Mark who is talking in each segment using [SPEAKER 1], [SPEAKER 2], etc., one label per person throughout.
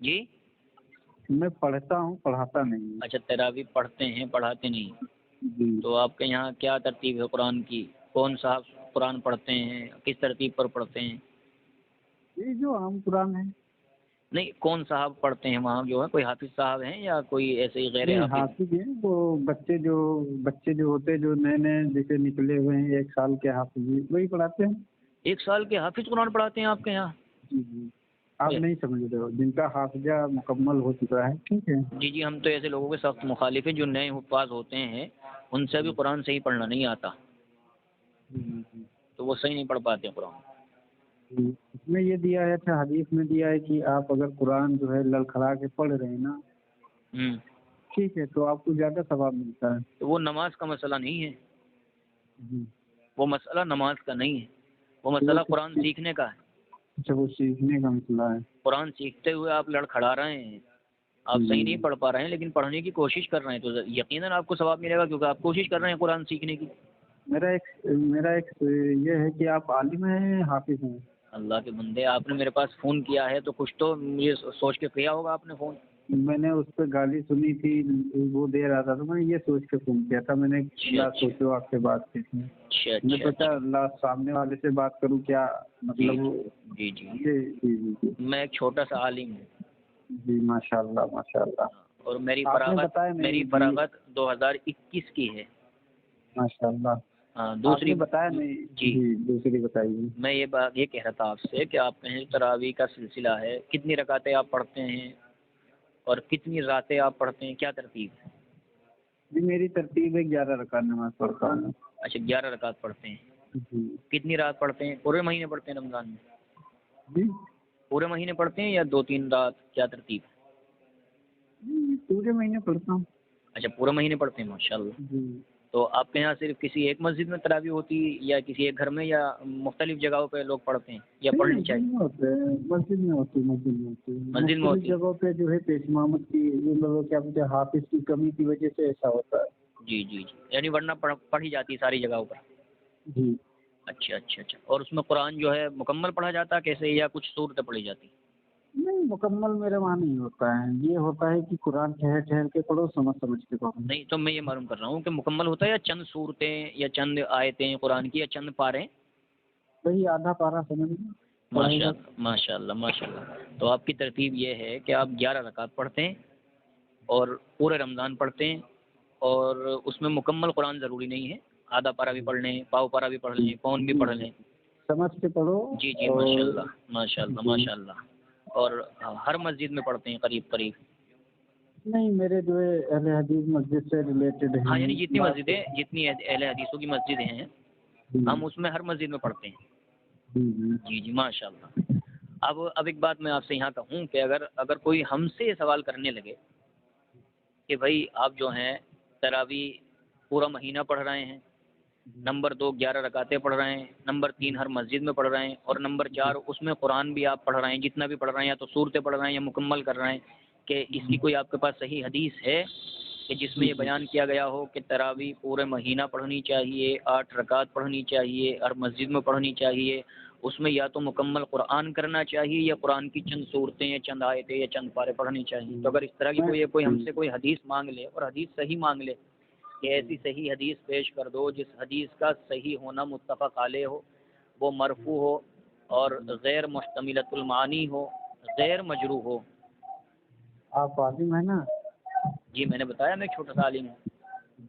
[SPEAKER 1] جی
[SPEAKER 2] میں پڑھتا ہوں، پڑھاتا نہیں
[SPEAKER 1] اچھا، تراویح پڑھتے ہیں پڑھاتے نہیں.
[SPEAKER 2] جی.
[SPEAKER 1] تو آپ کے یہاں کیا ترتیب ہے قرآن کی؟ کون سا قرآن پڑھتے ہیں؟ کس ترتیب پر پڑھتے ہیں؟
[SPEAKER 2] یہ جو عام قرآن ہے.
[SPEAKER 1] نہیں، کون صاحب پڑھتے ہیں وہاں؟ جو ہے کوئی حافظ صاحب ہیں یا کوئی ایسے ہی غیر
[SPEAKER 2] نہیں،
[SPEAKER 1] حافظ؟
[SPEAKER 2] حافظ ہیں وہ بچے جو ہوتے جو نئے نئے جیسے نکلے ہوئے ہیں 1 سال کے حافظ وہی پڑھاتے ہیں.
[SPEAKER 1] 1 سال کے حافظ قرآن پڑھاتے ہیں آپ کے یہاں؟
[SPEAKER 2] جی جی. آپ نہیں سمجھ رہے ہو، جن کا حافظہ مکمل ہو چکا ہے. ٹھیک ہے.
[SPEAKER 1] جی جی، ہم تو ایسے لوگوں کے سخت مخالف ہیں جو نئے حفاظ ہوتے ہیں، ان سے بھی قرآن صحیح پڑھنا نہیں آتا، تو وہ صحیح نہیں پڑھ پاتے ہیں قرآن.
[SPEAKER 2] اس میں یہ دیا ہے، اچھا حدیث میں دیا ہے کہ آپ اگر قرآن جو ہے لڑکھڑا کے پڑھ رہے ہیں نا، ٹھیک ہے، تو آپ کو زیادہ ثواب ملتا ہے.
[SPEAKER 1] تو وہ نماز کا مسئلہ نہیں ہے،
[SPEAKER 2] جی.
[SPEAKER 1] وہ مسئلہ نماز کا نہیں ہے، وہ مسئلہ قرآن سیکھنے کا ہے.
[SPEAKER 2] اچھا، وہ سیکھنے کا مسئلہ ہے.
[SPEAKER 1] قرآن سیکھتے ہوئے آپ لڑکھڑا رہے ہیں، آپ صحیح نہیں پڑھ پا رہے ہیں لیکن پڑھنے کی کوشش کر رہے ہیں، تو یقیناً آپ کو ثواب ملے گا کیونکہ آپ کوشش کر رہے ہیں قرآن سیکھنے کی.
[SPEAKER 2] میرا ایک یہ ہے کہ آپ عالم ہیں حافظ ہیں؟
[SPEAKER 1] اللہ کے بندے، آپ نے میرے پاس فون کیا ہے تو کچھ تو مجھے سوچ کے کیا ہوگا آپ نے فون.
[SPEAKER 2] میں نے اس پہ گالی سنی تھی، وہ دے رہا تھا، تو میں نے یہ سوچ کے فون کیا تھا. میں نے سوچو آپ سے بات کی تھی. میں سوچا اللہ سامنے والے سے بات کروں کیا مطلب.
[SPEAKER 1] جی جی
[SPEAKER 2] جی جی جی.
[SPEAKER 1] میں ایک چھوٹا سا عالم ہوں.
[SPEAKER 2] جی ماشاء اللہ ماشاء اللہ.
[SPEAKER 1] اور میری فراغت 2021 کی ہے.
[SPEAKER 2] ماشاء اللہ.
[SPEAKER 1] ہاں، دوسری
[SPEAKER 2] بتایا نہیں. جی دوسری بتائیے.
[SPEAKER 1] میں یہ بات یہ کہہ رہا تھا آپ سے کہ آپ کہیں تراویح کا سلسلہ ہے، کتنی رکعتیں آپ پڑھتے ہیں اور کتنی راتیں آپ پڑھتے ہیں؟ کیا ترتیب ہے؟
[SPEAKER 2] جی میری ترتیب ہے 11 رکعت نماز پڑھتا ہوں.
[SPEAKER 1] اچھا، 11 رکعت پڑھتے ہیں.
[SPEAKER 2] جی.
[SPEAKER 1] کتنی رات پڑھتے ہیں؟ پورے مہینے پڑھتے ہیں رمضان میں؟
[SPEAKER 2] جی
[SPEAKER 1] پورے مہینے پڑھتے ہیں یا 2-3 رات؟ کیا ترتیب ہے؟
[SPEAKER 2] پورے مہینے پڑھتا ہوں.
[SPEAKER 1] اچھا، پورے مہینے پڑھتے ہیں، ماشاء اللہ.
[SPEAKER 2] جی.
[SPEAKER 1] تو آپ کے یہاں صرف کسی ایک مسجد میں تراویح ہوتی ہے یا کسی ایک گھر میں یا مختلف جگہوں پہ لوگ پڑھتے ہیں یا پڑھنی چاہیے؟
[SPEAKER 2] مسجد میں ہوتی مختلف جگہوں پہ جو ہے پیش امامت کی یہ لوگوں کیا بولتے ہیں حافظ کی کمی کی وجہ سے ایسا ہوتا ہے.
[SPEAKER 1] جی جی جی، یعنی ورنہ پڑھی جاتی ہے ساری جگہوں پر.
[SPEAKER 2] جی.
[SPEAKER 1] اچھا اچھا اچھا. اور اس میں قرآن جو ہے مکمل پڑھا جاتا ہے کیسے، یا کچھ صورتیں پڑھی جاتی؟
[SPEAKER 2] نہیں، مکمل میرے وہاں نہیں ہوتا ہے. یہ ہوتا ہے کہ قرآن ٹھہر ٹھہر کے پڑھو، سمجھ کے پڑھو.
[SPEAKER 1] نہیں، تو میں یہ معلوم کر رہا ہوں کہ مکمل ہوتا ہے یا چند صورتیں یا چند آیتیں قرآن کی یا چند پارے؟
[SPEAKER 2] وہی آدھا پارا سمجھ.
[SPEAKER 1] ماشاء اللہ ماشاء اللہ ماشاء اللہ. تو آپ کی ترتیب یہ ہے کہ آپ 11 رکعت پڑھتے ہیں اور پورے رمضان پڑھتے ہیں، اور اس میں مکمل قرآن ضروری نہیں ہے، آدھا پارا بھی پڑھ لیں، پاؤ پارا بھی پڑھ لیں، پون بھی پڑھ لیں.
[SPEAKER 2] سمجھ کے پڑھو.
[SPEAKER 1] جی جی، ماشاء اللہ ماشاء اللہ ماشاء اللہ. اور ہر مسجد میں پڑھتے ہیں قریب قریب؟
[SPEAKER 2] نہیں، میرے جو ہے اہل حدیث مسجد سے ریلیٹڈ ہیں.
[SPEAKER 1] ہاں، یعنی جتنی مسجدیں، جتنی اہل حدیثوں کی مسجدیں ہیں ہم اس میں ہر مسجد میں پڑھتے ہیں. جی جی ماشاء اللہ. اب ایک بات میں آپ سے یہاں کہوں کہ اگر کوئی ہم سے یہ سوال کرنے لگے کہ بھائی آپ جو ہیں تراویح پورا مہینہ پڑھ رہے ہیں، نمبر 2 11 رکعتیں پڑھ رہے ہیں، نمبر 3 ہر مسجد میں پڑھ رہے ہیں، اور نمبر 4 اس میں قرآن بھی آپ پڑھ رہے ہیں، جتنا بھی پڑھ رہے ہیں یا تو صورتیں پڑھ رہے ہیں یا مکمل کر رہے ہیں، کہ اس کی کوئی آپ کے پاس صحیح حدیث ہے کہ جس میں یہ بیان کیا گیا ہو کہ تراویح پورے مہینہ پڑھنی چاہیے، 8 رکعت پڑھنی چاہیے، ہر مسجد میں پڑھنی چاہیے، اس میں یا تو مکمل قرآن کرنا چاہیے یا قرآن کی چند صورتیں یا چند آیتیں یا چند پارے پڑھنی چاہیے؟ تو اگر اس طرح کی کوئی ہم سے کوئی حدیث مانگ لے اور حدیث صحیح مانگ لے کہ ایسی صحیح حدیث پیش کر دو جس حدیث کا صحیح ہونا متفق علیہ ہو، وہ مرفوع ہو اور غیر محتملۃ المعانی ہو، غیر مجروح ہو.
[SPEAKER 2] آپ عالم ہیں نا؟
[SPEAKER 1] جی میں نے بتایا میں ایک چھوٹا سا عالم ہوں.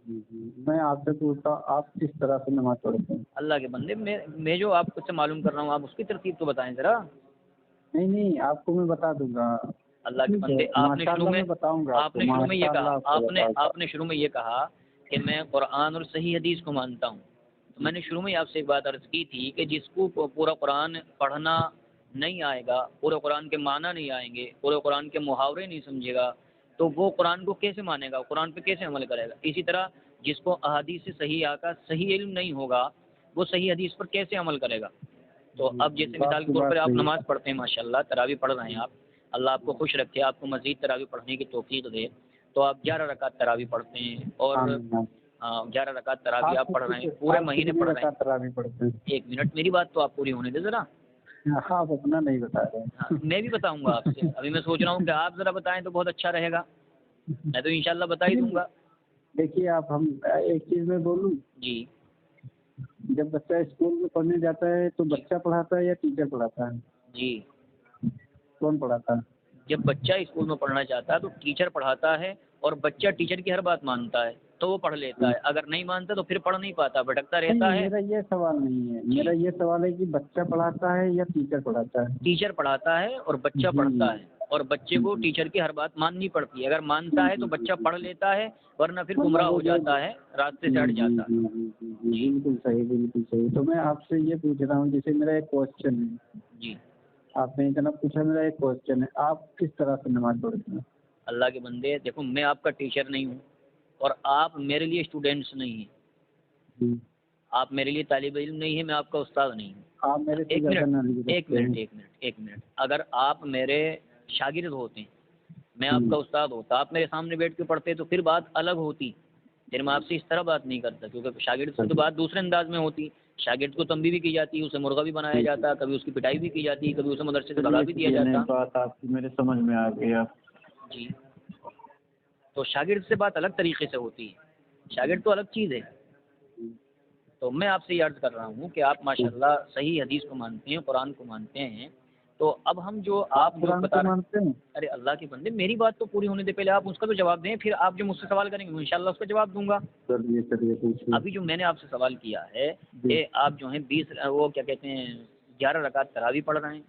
[SPEAKER 2] جی جی. میں آپ سے پوچھتا ہوں آپ کس طرح سے نماز پڑھتے ہیں؟
[SPEAKER 1] اللہ کے بندے، میں جو آپ سے معلوم کر رہا ہوں آپ اس کی ترتیب تو بتائیں ذرا.
[SPEAKER 2] نہیں، آپ کو میں بتا دوں گا.
[SPEAKER 1] اللہ کے بندے، آپ نے شروع میں یہ کہا کہ میں قرآن اور صحیح حدیث کو مانتا ہوں. تو میں نے شروع میں آپ سے ایک بات عرض کی تھی کہ جس کو پورا قرآن پڑھنا نہیں آئے گا، پورے قرآن کے معنی نہیں آئیں گے، پورے قرآن کے محاورے نہیں سمجھے گا، تو وہ قرآن کو کیسے مانے گا، قرآن پہ کیسے عمل کرے گا؟ اسی طرح جس کو احادیث سے صحیح آقا صحیح علم نہیں ہوگا وہ صحیح حدیث پر کیسے عمل کرے گا؟ تو اب جیسے مثال کے طور پر آپ نماز پڑھتے ہیں، ماشاء اللہ تراویح پڑھ رہے ہیں آپ، اللہ آپ کو خوش رکھے، آپ کو مزید تراویح پڑھنے کی توفیق دے. تو آپ 11 رکعت تراویح پڑھتے ہیں اور 11 رکعت تراویح آپ پڑھ رہے ہیں، پورے مہینے پڑھ رہے ہیں. ایک منٹ، میری بات تو آپ پوری ہونے دیں ذرا.
[SPEAKER 2] آپ اپنا نہیں بتا رہے ہیں.
[SPEAKER 1] ہاں میں بھی بتاؤں گا آپ سے. ابھی میں سوچ رہا ہوں کہ آپ ذرا بتائیں تو بہت اچھا رہے گا. میں تو انشاءاللہ بتا ہی دوں گا.
[SPEAKER 2] دیکھیے آپ، ہم ایک چیز میں بولوں.
[SPEAKER 1] جی.
[SPEAKER 2] جب بچہ اسکول میں پڑھنے جاتا ہے تو بچہ پڑھاتا ہے یا ٹیچر پڑھاتا ہے؟
[SPEAKER 1] جی.
[SPEAKER 2] کون پڑھاتا ہے؟
[SPEAKER 1] جب بچہ اسکول میں پڑھنا چاہتا ہے تو ٹیچر پڑھاتا ہے، اور بچہ ٹیچر کی ہر بات مانتا ہے تو وہ پڑھ لیتا ہے. اگر نہیں مانتا تو پھر پڑھ نہیں پاتا، بھٹکتا رہتا ہے.
[SPEAKER 2] میرا یہ سوال نہیں ہے، میرا یہ سوال ہے کہ بچہ پڑھاتا ہے یا ٹیچر پڑھاتا ہے؟
[SPEAKER 1] ٹیچر پڑھاتا ہے اور بچہ پڑھتا ہے، اور بچے کو ٹیچر کی ہر بات ماننی پڑتی ہے. اگر مانتا ہے تو بچہ پڑھ لیتا ہے، ورنہ پھر گمراہ ہو جاتا ہے، راستے سے ہٹ جاتا ہے.
[SPEAKER 2] بالکل صحیح، بالکل صحیح. تو میں آپ سے یہ پوچھ رہا ہوں، جیسے میرا ایک کوشچن ہے.
[SPEAKER 1] جی.
[SPEAKER 2] آپ نے اتنا پوچھا، میرا ایک کوشچن ہے، آپ کس طرح سے نماز پڑھتے ہیں؟
[SPEAKER 1] اللہ کے بندے دیکھو، میں آپ کا ٹیچر نہیں ہوں اور آپ میرے لیے اسٹوڈینٹس نہیں ہیں. آپ میرے لیے طالب علم نہیں ہیں، میں آپ کا استاد نہیں ہوں.
[SPEAKER 2] آپ میرے
[SPEAKER 1] ایک منٹ. اگر آپ میرے شاگرد ہوتے ہیں، میں آپ کا استاد ہوتا، آپ میرے سامنے بیٹھ کے پڑھتے تو پھر بات الگ ہوتی. پھر میں آپ سے اس طرح بات نہیں کرتا، کیونکہ شاگرد سے تو بات دوسرے انداز میں ہوتی. شاگرد کو تنبیہ بھی کی جاتی، اسے مرغا بھی بنایا جاتا، کبھی اس کی پٹائی بھی کی جاتی، کبھی اسے مدرسے سے بھگا بھی دیا جاتا.
[SPEAKER 2] بات آپ کی میرے سمجھ میں آ گیا.
[SPEAKER 1] جی. تو شاگرد سے بات الگ طریقے سے ہوتی ہے. شاگرد تو الگ چیز ہے. تو میں آپ سے یہ عرض کر رہا ہوں کہ آپ ماشاءاللہ صحیح حدیث کو مانتے ہیں، قرآن کو مانتے ہیں. تو اب ہم جو آپ جو بتا رہے ہیں، ارے اللہ کے بندے میری بات تو پوری ہونے دے، پہلے آپ اس کا تو جواب دیں، پھر آپ جو مجھ سے سوال کریں گے میں انشاءاللہ اس کا جواب دوں گا. ابھی جو میں نے آپ سے سوال کیا ہے کہ آپ جو ہیں 11 رکعت تراویح پڑھ رہے ہیں،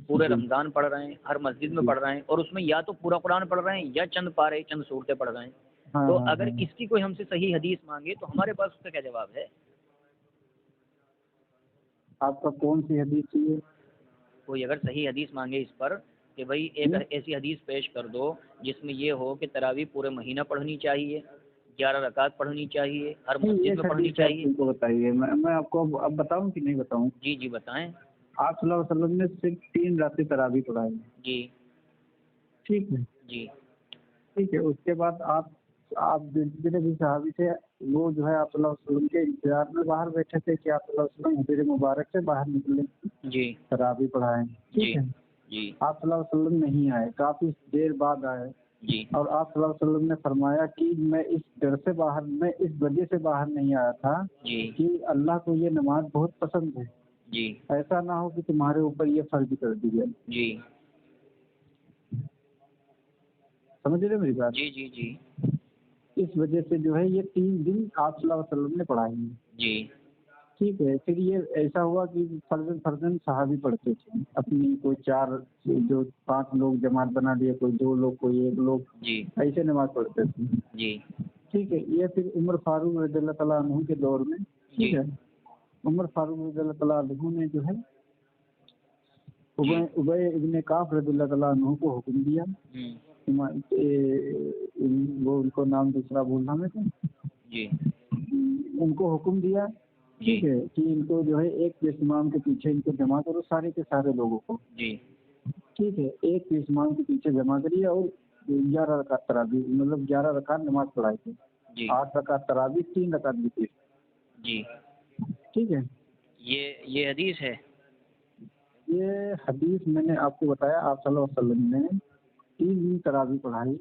[SPEAKER 1] پورے رمضان پڑھ رہے ہیں، ہر مسجد میں پڑھ رہے ہیں، اور اس میں یا تو پورا قرآن پڑھ رہے ہیں یا چند پارے چند صورتیں پڑھ رہے ہیں. تو اگر اس کی کوئی ہم سے صحیح حدیث مانگے تو ہمارے پاس اس کا کیا جواب ہے؟
[SPEAKER 2] آپ کا کون سی حدیث چاہیے؟
[SPEAKER 1] کوئی اگر صحیح حدیث مانگے اس پر کہ بھائی ایک ایسی حدیث پیش کر دو جس میں یہ ہو کہ تراویح پورے مہینہ پڑھنی چاہیے، 11 رکعت پڑھنی چاہیے، ہر مسجد میں پڑھنی چاہیے.
[SPEAKER 2] ان کو بتائیے، میں آپ کو اب بتاؤں کہ نہیں بتاؤں؟
[SPEAKER 1] جی جی بتائیں. آپ
[SPEAKER 2] صلی اللہ علیہ وسلم نے صرف 3 راتیں تراویح پڑھائی.
[SPEAKER 1] جی.
[SPEAKER 2] ٹھیک ہے.
[SPEAKER 1] جی.
[SPEAKER 2] ٹھیک ہے. اس کے بعد آپ جتنے بھی صحابی تھے وہ جو ہے آپ صلی اللہ علیہ وسلم کے انتظار میں باہر بیٹھے تھے کہ آپ صلی اللہ علیہ وسلم حضور مبارک سے باہر نکلے.
[SPEAKER 1] جی.
[SPEAKER 2] تراویح پڑھائیں. ٹھیک ہے.
[SPEAKER 1] جی.
[SPEAKER 2] آپ صلی اللہ علیہ وسلم نہیں آئے، کافی دیر بعد آئے.
[SPEAKER 1] جی. اور
[SPEAKER 2] آپ صلی اللہ علیہ وسلم نے فرمایا کہ میں اس ڈر سے باہر، میں اس وجہ سے باہر نہیں آیا تھا کہ اللہ کو یہ نماز بہت پسند ہے.
[SPEAKER 1] جی.
[SPEAKER 2] ایسا نہ ہو کہ تمہارے اوپر یہ فرض کر دی جائے.
[SPEAKER 1] جی.
[SPEAKER 2] سمجھ رہے میری بات؟
[SPEAKER 1] جی. جی. جی.
[SPEAKER 2] اس وجہ سے جو ہے یہ 3 دن آپ صلی اللہ علیہ وسلم نے پڑھائی ہیں.
[SPEAKER 1] جی.
[SPEAKER 2] ٹھیک ہے. پھر یہ ایسا ہوا کہ فرضاً صحابی پڑھتے تھے اپنی، کوئی 4 جو 5 لوگ جماعت بنا لیے، کوئی 2 لوگ، کوئی 1 لوگ.
[SPEAKER 1] جی.
[SPEAKER 2] ایسے نماز پڑھتے تھے.
[SPEAKER 1] جی.
[SPEAKER 2] ٹھیک ہے. یہ پھر عمر فاروق رضی اللہ تعالیٰ عنہ کے دور میں، ٹھیک ہے، عمر فاروق رضی اللہ تعالیٰ عنہ نے جو ہے ابی ابن کعب رضی اللہ تعالیٰ عنہ کو حکم دیا. وہ ان کو نام دوسرا بولنا میں تھا.
[SPEAKER 1] جی.
[SPEAKER 2] ان کو حکم دیا، ٹھیک ہے، کہ ان کو جو ہے ایک پیش امام کے پیچھے ان کو جمع کرو، سارے کے سارے لوگوں کو.
[SPEAKER 1] جی.
[SPEAKER 2] ٹھیک ہے. ایک پیش امام کے پیچھے جمع کریے اور 11 رکعت تراویح، مطلب 11 رکعت نماز پڑھائی تھی. 8 رکعت تراویح، 3 رکعت وتر.
[SPEAKER 1] جی.
[SPEAKER 2] ٹھیک ہے.
[SPEAKER 1] یہ حدیث ہے.
[SPEAKER 2] یہ حدیث میں نے آپ کو بتایا، آپ صلی اللہ علیہ وسلم نے 3 دن تراویح پڑھائی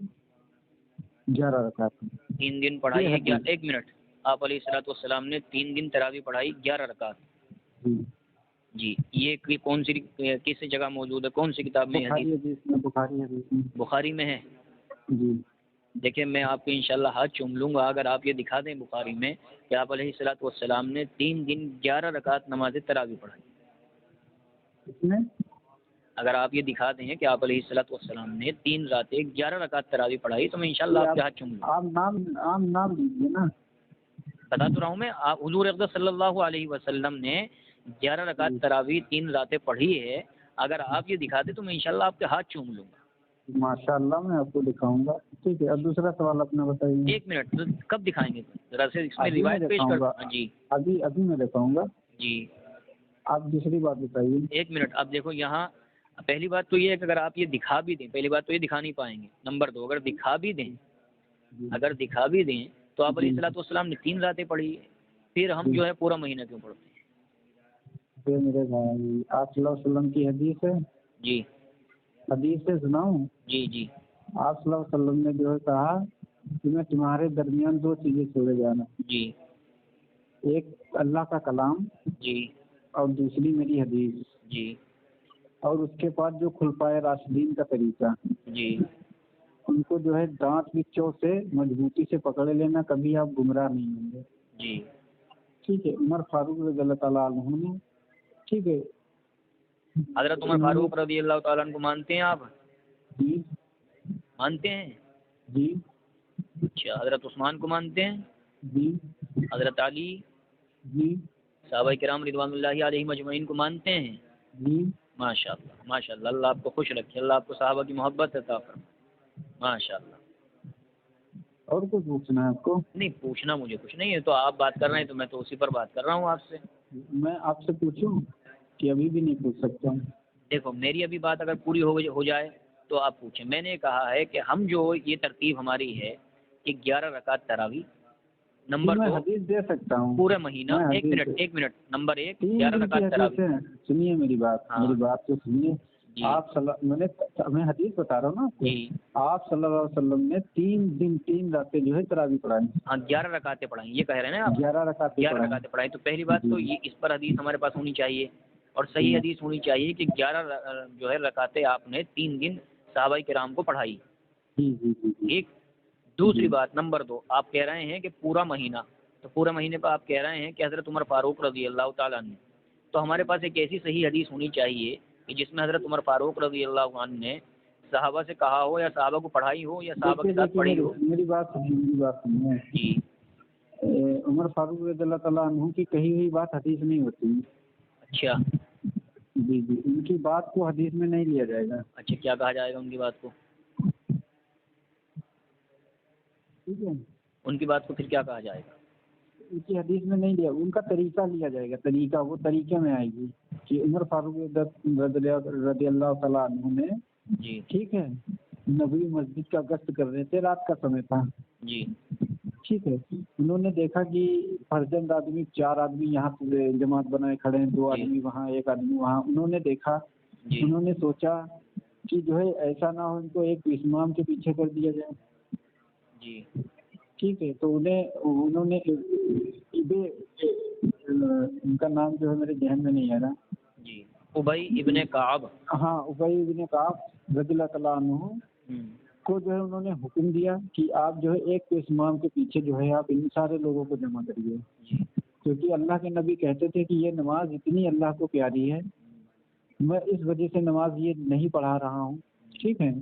[SPEAKER 2] 11 رکعت.
[SPEAKER 1] 3 دن پڑھائی ہے کیا؟ ایک منٹ. آپ علیہ الصلوۃ والسلام نے 3 دن تراویح پڑھائی 11 رکعت. جی. یہ کون سی کس جگہ موجود ہے؟ کون سی کتاب میں حدیث؟ بخاری میں ہے.
[SPEAKER 2] جی.
[SPEAKER 1] دیکھیں میں آپ کو انشاءاللہ ہاتھ چوم لوں گا اگر آپ یہ دکھا دیں بخاری میں کہ آپ علیہ الصلوۃ والسلام نے 3 دن 11 رکعت نماز تراویح پڑھائی. اگر آپ یہ دکھا دیں کہ آپ علیہ الصلوۃ والسلام نے 3 راتیں 11 رکعت تراویح پڑھائی تو میں انشاءاللہ آپ کے ہاتھ چوم لوں گا.
[SPEAKER 2] آپ نام دیجیے نا.
[SPEAKER 1] بتا تو رہا ہوں میں. آپ حضور اقدس صلی اللہ علیہ وسلم نے 11 رکعت تراویح 3 راتیں پڑھی ہے. اگر آپ یہ دکھا دیں تو میں انشاءاللہ آپ کے ہاتھ چوم لوں گا.
[SPEAKER 2] ماشاء اللہ میں آپ کو دکھاؤں گا. ٹھیک ہے. اب دوسرا سوال اپنا بتائیے.
[SPEAKER 1] 1 منٹ. کب دکھائیں گے؟ ذرا سے اس میں روایت پیش کر. جی.
[SPEAKER 2] ابھی میں دکھاؤں گا.
[SPEAKER 1] جی.
[SPEAKER 2] آپ دوسری بات بتائیے.
[SPEAKER 1] 1 منٹ. اب دیکھو یہاں پہلی بات تو یہ ہے کہ اگر آپ یہ دکھا بھی دیں، پہلی بات تو یہ دکھا نہیں پائیں گے. نمبر 2 اگر دکھا بھی دیں تو آپ علیہ الصلوۃ والسلام نے 3 راتیں پڑھی ہے، پھر ہم جو ہے پورا مہینہ کیوں پڑھتے ہیں؟
[SPEAKER 2] دیکھیے میرے بھائی، آپ صلی اللہ علیہ وسلم کی حدیث ہے،
[SPEAKER 1] جی
[SPEAKER 2] حدیث سے سناؤں؟
[SPEAKER 1] جی جی
[SPEAKER 2] آپ صلی اللہ علیہ وسلم نے جو ہے کہا کہ میں تمہارے درمیان دو چیزیں چھوڑے جانا،
[SPEAKER 1] جی
[SPEAKER 2] ایک اللہ کا کلام
[SPEAKER 1] جی
[SPEAKER 2] اور دوسری میری حدیث،
[SPEAKER 1] جی
[SPEAKER 2] اور اس کے بعد جو خلفائے راشدین کا طریقہ،
[SPEAKER 1] جی
[SPEAKER 2] ان کو جو ہے دانت بچوں سے مضبوطی سے پکڑ لینا، کبھی آپ گمراہ نہیں ہوں گے.
[SPEAKER 1] جی
[SPEAKER 2] ٹھیک ہے. عمر فاروق رضی اللہ تعالیٰ عنہ نے، ٹھیک ہے،
[SPEAKER 1] حضرت عمر فاروق رضی اللہ تعالیٰ عنہ کو مانتے ہیں آپ؟
[SPEAKER 2] جی
[SPEAKER 1] مانتے ہیں؟
[SPEAKER 2] جی
[SPEAKER 1] اچھا. حضرت عثمان کو مانتے ہیں؟
[SPEAKER 2] جی
[SPEAKER 1] حضرت علی،
[SPEAKER 2] جی
[SPEAKER 1] صحابہ کرام رضوان اللہ علیہم اجمعین کو مانتے ہیں؟
[SPEAKER 2] جی
[SPEAKER 1] ماشاء اللہ ماشاء اللہ. اللہ آپ کو خوش رکھے، اللہ آپ کو صحابہ کی محبت عطا فرمائے. ماشاء اللہ.
[SPEAKER 2] اور کچھ پوچھنا ہے آپ کو؟
[SPEAKER 1] نہیں پوچھنا مجھے کچھ نہیں ہے، تو آپ بات کر رہے ہیں تو میں تو اسی پر بات کر رہا ہوں آپ سے.
[SPEAKER 2] میں آپ سے پوچھوں کہ ابھی بھی نہیں پوچھ سکتا ہوں؟
[SPEAKER 1] دیکھو میری ابھی بات اگر پوری ہو جائے تو آپ پوچھیں. میں نے کہا ہے کہ ہم جو یہ ترتیب ہماری ہے کہ 11 رکعت تراویح، نمبر
[SPEAKER 2] میں
[SPEAKER 1] 2
[SPEAKER 2] حدیث دے سکتا ہوں
[SPEAKER 1] پورے مہینہ. ایک منٹ. نمبر 1
[SPEAKER 2] 3
[SPEAKER 1] 11
[SPEAKER 2] دن کی
[SPEAKER 1] رکعت تراویح.
[SPEAKER 2] حدیث ہے. سنیے میری بات،
[SPEAKER 1] ہاں.
[SPEAKER 2] میری بات تو سنیے.
[SPEAKER 1] جی
[SPEAKER 2] آپ میں حدیث بتا رہا ہوں نا آپ کو.
[SPEAKER 1] جی
[SPEAKER 2] آپ صلی اللہ علیہ وسلم نے 3 دن 3 راتیں جو ہے تراویح پڑھائی.
[SPEAKER 1] ہاں 11 رکعتیں پڑھائیں، یہ کہہ رہے ہیں نا آپ؟
[SPEAKER 2] 11 رکعتیں
[SPEAKER 1] 11 رکعتیں پڑھائیں. تو پہلی بات تو
[SPEAKER 2] جی
[SPEAKER 1] یہ اس پر حدیث ہمارے پاس ہونی چاہیے، اور صحیح حدیث ہونی چاہیے کہ 11 جو ہے رکعتیں آپ نے 3 دن صحابہ کرام کو پڑھائی.
[SPEAKER 2] جی جی جی جی.
[SPEAKER 1] ٹھیک. دوسری بات نمبر 2، آپ کہہ رہے ہیں کہ پورا مہینہ، تو پورے مہینے پہ آپ کہہ رہے ہیں کہ حضرت عمر فاروق رضی اللہ تعالیٰ عنہ، تو ہمارے پاس ایک ایسی صحیح حدیث ہونی چاہیے کہ جس میں حضرت عمر فاروق رضی اللہ عنہ نے صحابہ سے کہا ہو، یا صحابہ کو پڑھائی ہو، یا صحابہ کے ساتھ پڑھی ہو.
[SPEAKER 2] میری بات سنیے.
[SPEAKER 1] جی
[SPEAKER 2] عمر فاروق رضی اللہ تعالیٰ عنہ کی کہی ہوئی بات حدیث نہیں ہوتی.
[SPEAKER 1] اچھا.
[SPEAKER 2] جی جی. ان کی بات کو حدیث میں نہیں لیا جائے گا.
[SPEAKER 1] اچھا کیا کہا جائے گا ان کی بات کو؟
[SPEAKER 2] ٹھیک ہے.
[SPEAKER 1] ان کی بات کو پھر کیا کہا جائے گا؟
[SPEAKER 2] ان کی حدیث میں نہیں لیا، ان کا طریقہ لیا جائے گا. طریقہ وہ طریقے میں آئے گی کہ عمر فاروق رضی اللہ تعالیٰ عنہ نے،
[SPEAKER 1] جی
[SPEAKER 2] ٹھیک ہے، نبوی مسجد کا گشت کر رہے تھے، رات کا سمے تھا.
[SPEAKER 1] جی
[SPEAKER 2] ٹھیک ہے. انہوں نے دیکھا کہ فرزند آدمی 4 آدمی یہاں پہ جماعت بنائے کھڑے ہیں، 2 آدمی وہاں، 1 آدمی وہاں. انہوں نے دیکھا،
[SPEAKER 1] جی
[SPEAKER 2] انہوں نے سوچا کہ جو ہے ایسا نہ ہو ان کو ایک امام کے پیچھے کر دیا جائے.
[SPEAKER 1] جی
[SPEAKER 2] ٹھیک ہے. تو انہوں نے ان کا نام جو ہے میرے ذہن میں نہیں آ رہا.
[SPEAKER 1] جی ابی ابن کعب.
[SPEAKER 2] ہاں ابی ابن کعب رضی اللہ تعالیٰ عنہ کو جو ہے انہوں نے حکم دیا کہ آپ جو ہے ایک امام کے پیچھے جو ہے آپ ان سارے لوگوں کو جمع کریے.
[SPEAKER 1] جی
[SPEAKER 2] کیونکہ اللہ کے نبی کہتے تھے کہ یہ نماز اتنی اللہ کو پیاری ہے، میں اس وجہ سے نماز یہ نہیں پڑھا رہا ہوں، ٹھیک ہے،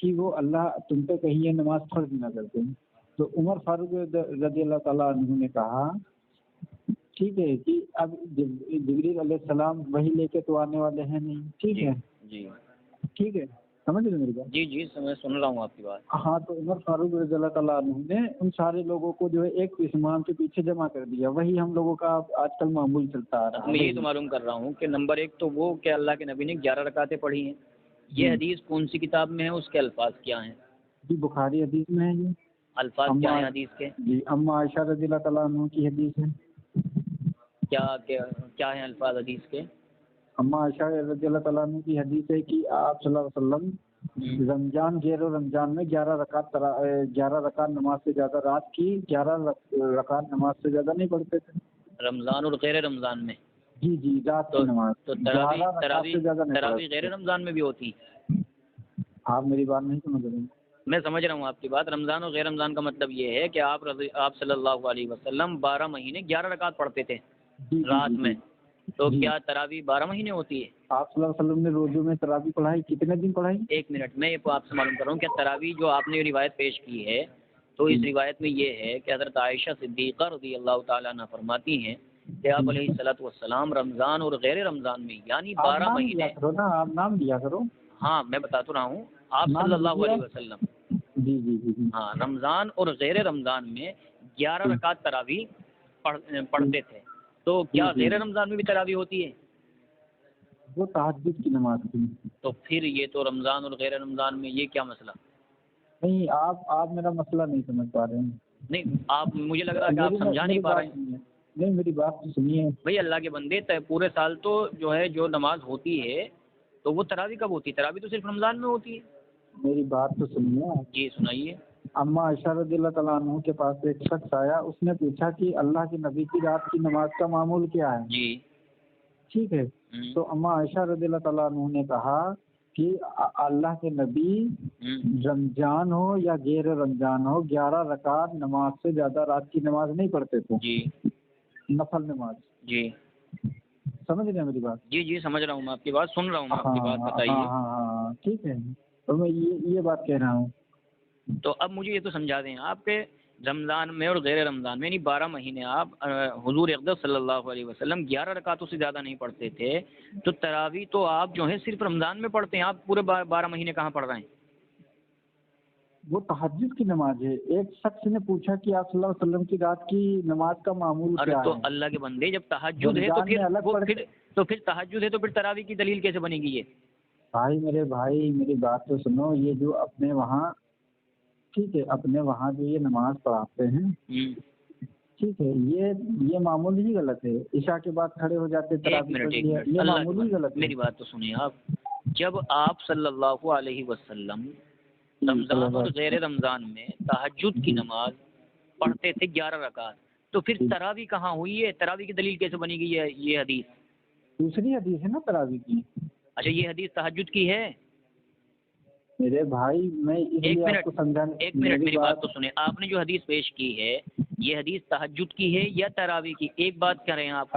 [SPEAKER 2] کہ وہ اللہ تم پہ کہیں یہ نماز فرض نہ کرتے. تو عمر فاروق رضی اللہ تعالیٰ عنہ نے کہا ٹھیک ہے کہ اب جبریل علیہ السلام وہی لے کے تو آنے والے ہیں نہیں. ٹھیک ہے.
[SPEAKER 1] جی
[SPEAKER 2] ٹھیک ہے. سمجھ رہے میری بات؟
[SPEAKER 1] جی جی میں سن رہا ہوں آپ کی بات.
[SPEAKER 2] ہاں. تو عمر فاروق رضی اللہ تعالیٰ عنہ نے ان سارے لوگوں کو جو ہے ایک امام کے پیچھے جمع کر دیا. وہی ہم لوگوں کا آج کل معمول چلتا آ رہا ہے.
[SPEAKER 1] میں یہی تو معلوم کر رہا ہوں کہ نمبر 1 تو وہ کہ اللہ کے نبی نے 11 رکعتیں پڑھی ہیں. یہ حدیث کون سی کتاب میں ہے، اس کے الفاظ کیا ہیں؟
[SPEAKER 2] جی بخاری حدیث میں ہے. یہ
[SPEAKER 1] الفاظ کیا ہیں حدیث کے؟
[SPEAKER 2] جی اما عائشہ رضی اللہ تعالیٰ عنہ کی حدیث ہے.
[SPEAKER 1] کیا ہیں الفاظ حدیث کے؟
[SPEAKER 2] اما عائشہ رضی اللہ تعالیٰ عنہ کی حدیث ہے کہ آپ صلی اللہ علیہ وسلم رمضان غیر و رمضان میں 11 رکعت نماز سے زیادہ، رات کی 11 رکعت نماز سے زیادہ نہیں پڑھتے تھے.
[SPEAKER 1] رمضان اور غیر رمضان میں؟
[SPEAKER 2] جی جی رات کی نماز.
[SPEAKER 1] تو تراویح غیر رمضان میں بھی ہوتی؟
[SPEAKER 2] آپ میری بات نہیں سمجھ رہے ہیں.
[SPEAKER 1] میں سمجھ رہا ہوں آپ کی بات. رمضان اور غیر رمضان کا مطلب یہ ہے کہ آپ صلی اللہ علیہ وسلم 12 مہینے 11 رکعت پڑھتے تھے رات میں. تو کیا تراویح 12 مہینے ہوتی ہے؟
[SPEAKER 2] آپ صلی اللہ علیہ وسلم نے روزوں میں تراویح پڑھائی کتنے دن پڑھائی؟
[SPEAKER 1] 1 منٹ میں یہ آپ سے معلوم کر رہا ہوں کہ تراویح جو آپ نے روایت پیش کی ہے، تو اس روایت میں یہ ہے کہ حضرت عائشہ صدیقہ رضی اللہ تعالیٰ عنہ فرماتی ہیں کہ آپ علیہ الصلوۃ والسلام رمضان اور غیر رمضان میں یعنی 12 مہینے.
[SPEAKER 2] آپ نام دیا کرو.
[SPEAKER 1] ہاں میں بتا تو رہا ہوں. آپ صلی اللہ علیہ وسلم
[SPEAKER 2] جی جی جی
[SPEAKER 1] ہاں رمضان اور غیر رمضان میں 11 رکعت تراویح پڑھتے تھے. تو کیا غیر رمضان میں بھی تراویح ہوتی ہے؟
[SPEAKER 2] وہ تہجد کی نماز تھی.
[SPEAKER 1] تو پھر یہ تو رمضان اور غیر رمضان میں یہ کیا مسئلہ؟
[SPEAKER 2] نہیں آپ میرا مسئلہ نہیں سمجھ پا رہے ہیں.
[SPEAKER 1] نہیں آپ مجھے لگ رہا ہے کہ آپ سمجھا نہیں پا رہے ہیں.
[SPEAKER 2] نہیں میری بات تو سنیے
[SPEAKER 1] بھائی اللہ کے بندے پورے سال تو جو ہے جو نماز ہوتی ہے تو وہ تراویح کب ہوتی ہے؟ تراویح تو صرف رمضان میں ہوتی ہے.
[SPEAKER 2] میری بات تو سنیے.
[SPEAKER 1] جی سنائیے.
[SPEAKER 2] اما عائشہ رضی اللہ تعالیٰ عنہ کے پاس ایک شخص آیا, اس نے پوچھا کہ اللہ کے نبی کی رات کی نماز کا معمول کیا ہے.
[SPEAKER 1] جی
[SPEAKER 2] ٹھیک ہے. تو اما عائشہ رضی اللہ تعالیٰ عنہ نے کہا کہ اللہ کے نبی رمضان ہو یا غیر رمضان ہو 11 رکعت نماز سے زیادہ رات کی نماز نہیں پڑھتے تھے.
[SPEAKER 1] جی
[SPEAKER 2] نفل نماز.
[SPEAKER 1] جی
[SPEAKER 2] سمجھ رہے ہیں میری بات؟
[SPEAKER 1] جی جی سمجھ رہا ہوں, میں آپ کی بات سن رہا ہوں, میں آپ کی بات بتائیے.
[SPEAKER 2] ہاں ٹھیک ہے. تو میں یہ بات کہہ رہا ہوں.
[SPEAKER 1] تو اب مجھے یہ تو سمجھا دیں آپ کے رمضان میں اور غیر رمضان میں یعنی 12 مہینے آپ حضور اقدس صلی اللہ علیہ وسلم 11 رکعتوں سے زیادہ نہیں پڑھتے تھے, تو تراویح تو آپ جو ہے صرف رمضان میں پڑھتے ہیں, آپ پورے 12 مہینے کہاں پڑھ رہے ہیں؟
[SPEAKER 2] وہ تہجد کی نماز ہے. ایک شخص نے پوچھا کہ آپ صلی اللہ علیہ وسلم کی رات کی نماز کا معمول کیا ہے.
[SPEAKER 1] تو اللہ کے بندے جب تہجد ہے تو پھر تہجد ہے تو پھر تراویح کی دلیل کیسے بنے گی؟ یہ
[SPEAKER 2] بھائی میری بات تو سنو. یہ جو اپنے وہاں ٹھیک ہے اپنے وہاں جو یہ نماز پڑھاتے ہیں ٹھیک ہے, یہ معمول ہی غلط ہے. عشاء کے بعد کھڑے ہو جاتے یہ معمول ہی غلط ہے.
[SPEAKER 1] میری بات تو سنیے آپ. جب آپ صلی اللہ علیہ وسلم رمضان اور غیر رمضان میں تہجد کی نماز پڑھتے تھے 11 رکعت, تو پھر تراویح کہاں ہوئی ہے؟ تراویح کی دلیل کیسے بنے گی یہ حدیث؟
[SPEAKER 2] دوسری حدیث ہے نا تراویح کی.
[SPEAKER 1] اچھا یہ حدیث تہجد کی ہے؟
[SPEAKER 2] میرے بھائی میں ایک
[SPEAKER 1] منٹ میری بات تو سنیں. آپ نے جو حدیث پیش کی ہے یہ حدیث تہجد کی ہے یا تراویح کی؟ ایک بات کہہ رہے ہیں آپ.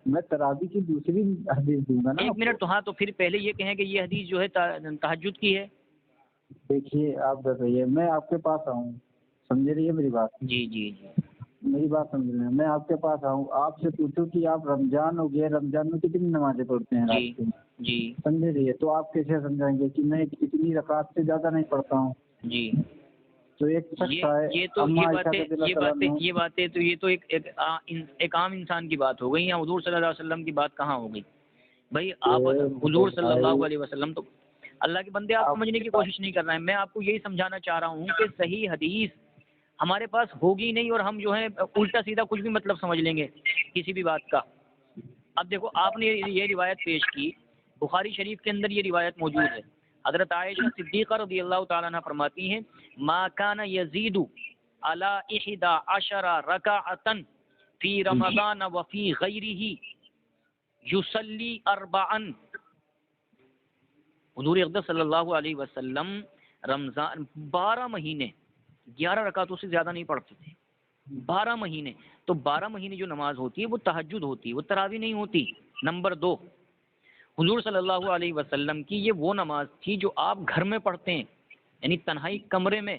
[SPEAKER 2] میں تراویح کی دوسری حدیث دوں گا نا.
[SPEAKER 1] ایک منٹ. تو ہاں تو پھر پہلے یہ کہیں کہ یہ حدیث جو ہے تہجد کی ہے.
[SPEAKER 2] دیکھیے آپ بتائیے, میں آپ کے پاس آؤں, سمجھ رہی ہے میری بات؟
[SPEAKER 1] جی جی جی
[SPEAKER 2] میری بات سمجھ رہے ہیں. میں آپ کے پاس آؤں, آپ سے پوچھوں کہ آپ رمضان اور غیر رمضان میں کتنی نمازیں پڑھتے ہیں رات کو؟
[SPEAKER 1] جی
[SPEAKER 2] سمجھ رہی ہے. تو آپ کیسے سمجھائیں گے کہ میں اتنی رکعت سے زیادہ نہیں پڑھتا ہوں؟
[SPEAKER 1] جی
[SPEAKER 2] تو ایک شخص ہے
[SPEAKER 1] یہ باتیں تو یہ تو ایک عام انسان کی بات ہو گئی, یا حضور صلی اللہ علیہ وسلم کی بات کہاں ہو گئی؟ بھائی آپ حضور صلی اللہ علیہ وسلم تو اللہ کے بندے آپ سمجھنے کی کوشش نہیں کر رہے ہیں. میں آپ کو یہی سمجھانا چاہ رہا ہوں کہ صحیح حدیث ہمارے پاس ہوگی نہیں, اور ہم جو ہے الٹا سیدھا کچھ بھی مطلب سمجھ لیں گے کسی بھی بات کا. اب دیکھو آپ نے یہ روایت پیش کی, بخاری شریف کے اندر یہ روایت موجود ہے. حضرت عائشہ صدیقہ رضی اللہ تعالیٰ عنہ فرماتی ہیں ما کان یزید علی 11 رکعۃ فی رمضان وفی غیرہ یصلی 4. حضور اقدس صلی اللہ علیہ وسلم رمضان 12 مہینے 11 رکعتوں سے زیادہ نہیں پڑھتے تھے. 12 مہینے. تو 12 مہینے جو نماز ہوتی ہے وہ تہجد ہوتی ہے, وہ تراویح نہیں ہوتی. نمبر 2, حضور صلی اللہ علیہ وسلم کی یہ وہ نماز تھی جو آپ گھر میں پڑھتے ہیں, یعنی تنہائی کمرے میں.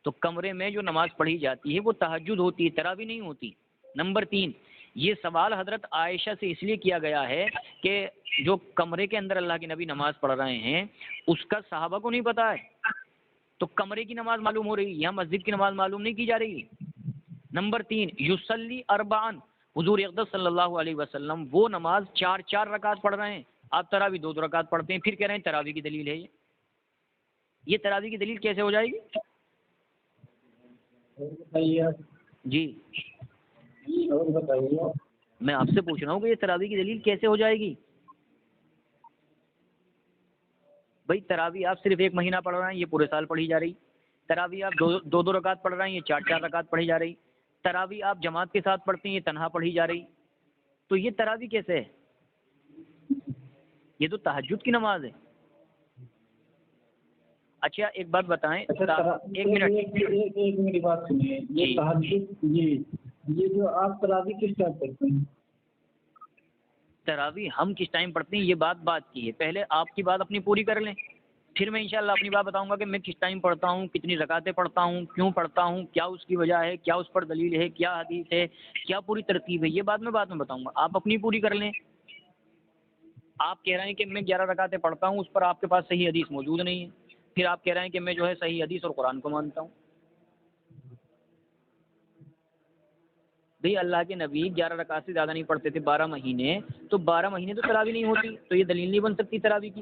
[SPEAKER 1] تو کمرے میں جو نماز پڑھی جاتی ہے وہ تہجد ہوتی ہے, تراویح نہیں ہوتی. نمبر 3, یہ سوال حضرت عائشہ سے اس لیے کیا گیا ہے کہ جو کمرے کے اندر اللہ کے نبی نماز پڑھ رہے ہیں اس کا صحابہ کو نہیں پتا ہے, تو کمرے کی نماز معلوم ہو رہی, یہاں مسجد کی نماز معلوم نہیں کی جا رہی. نمبر 3, یصلی 4. حضور اقدس صلی اللہ علیہ وسلم وہ نماز 4 رکعت پڑھ رہے ہیں, آپ تراویح 2 رکعت پڑھتے ہیں, پھر کہہ رہے ہیں تراویح کی دلیل ہے. یہ تراویح کی دلیل کیسے ہو جائے گی؟ جی
[SPEAKER 2] اور بتائیے.
[SPEAKER 1] میں آپ سے پوچھ رہا ہوں کہ یہ تراویح کی دلیل کیسے ہو جائے گی؟ بھائی تراویح آپ صرف 1 مہینہ پڑھ رہے ہیں, یہ پورے سال پڑھی جا رہی. تراویح آپ 2 رکعت پڑھ رہے ہیں, یہ 4 رکعت پڑھی جا رہی. تراویح آپ جماعت کے ساتھ پڑھتے ہیں, یہ تنہا پڑھی جا رہی. تو یہ تراویح کیسے ہے؟ یہ تو تہجد کی نماز ہے. اچھا ایک بات بتائیں, ایک
[SPEAKER 2] میری بات سنیے. یہ تہجد یہ جو آپ تراویح کس ٹائم پڑھتے ہیں؟
[SPEAKER 1] تراویح ہم کس ٹائم پڑھتے ہیں یہ بات کی ہے. پہلے آپ کی بات اپنی پوری کر لیں, پھر میں انشاءاللہ اپنی بات بتاؤں گا کہ میں کس ٹائم پڑھتا ہوں, کتنی رکعتیں پڑھتا ہوں, کیوں پڑھتا ہوں, کیا اس کی وجہ ہے, کیا اس پر دلیل ہے, کیا حدیث ہے, کیا پوری ترتیب ہے. یہ بات میں بتاؤں گا, آپ اپنی پوری کر لیں. آپ کہہ رہے ہیں کہ میں 11 رکعتیں پڑھتا ہوں, اس پر آپ کے پاس صحیح حدیث موجود نہیں ہے. پھر آپ کہہ رہے ہیں کہ میں جو ہے صحیح حدیث اور قرآن کو مانتا ہوں. بھئی اللہ کے نبی 11 رکعت سے زیادہ نہیں پڑھتے تھے 12 مہینے, تو 12 مہینے تو تراویح نہیں ہوتی, تو یہ دلیل نہیں بن سکتی تراویح کی.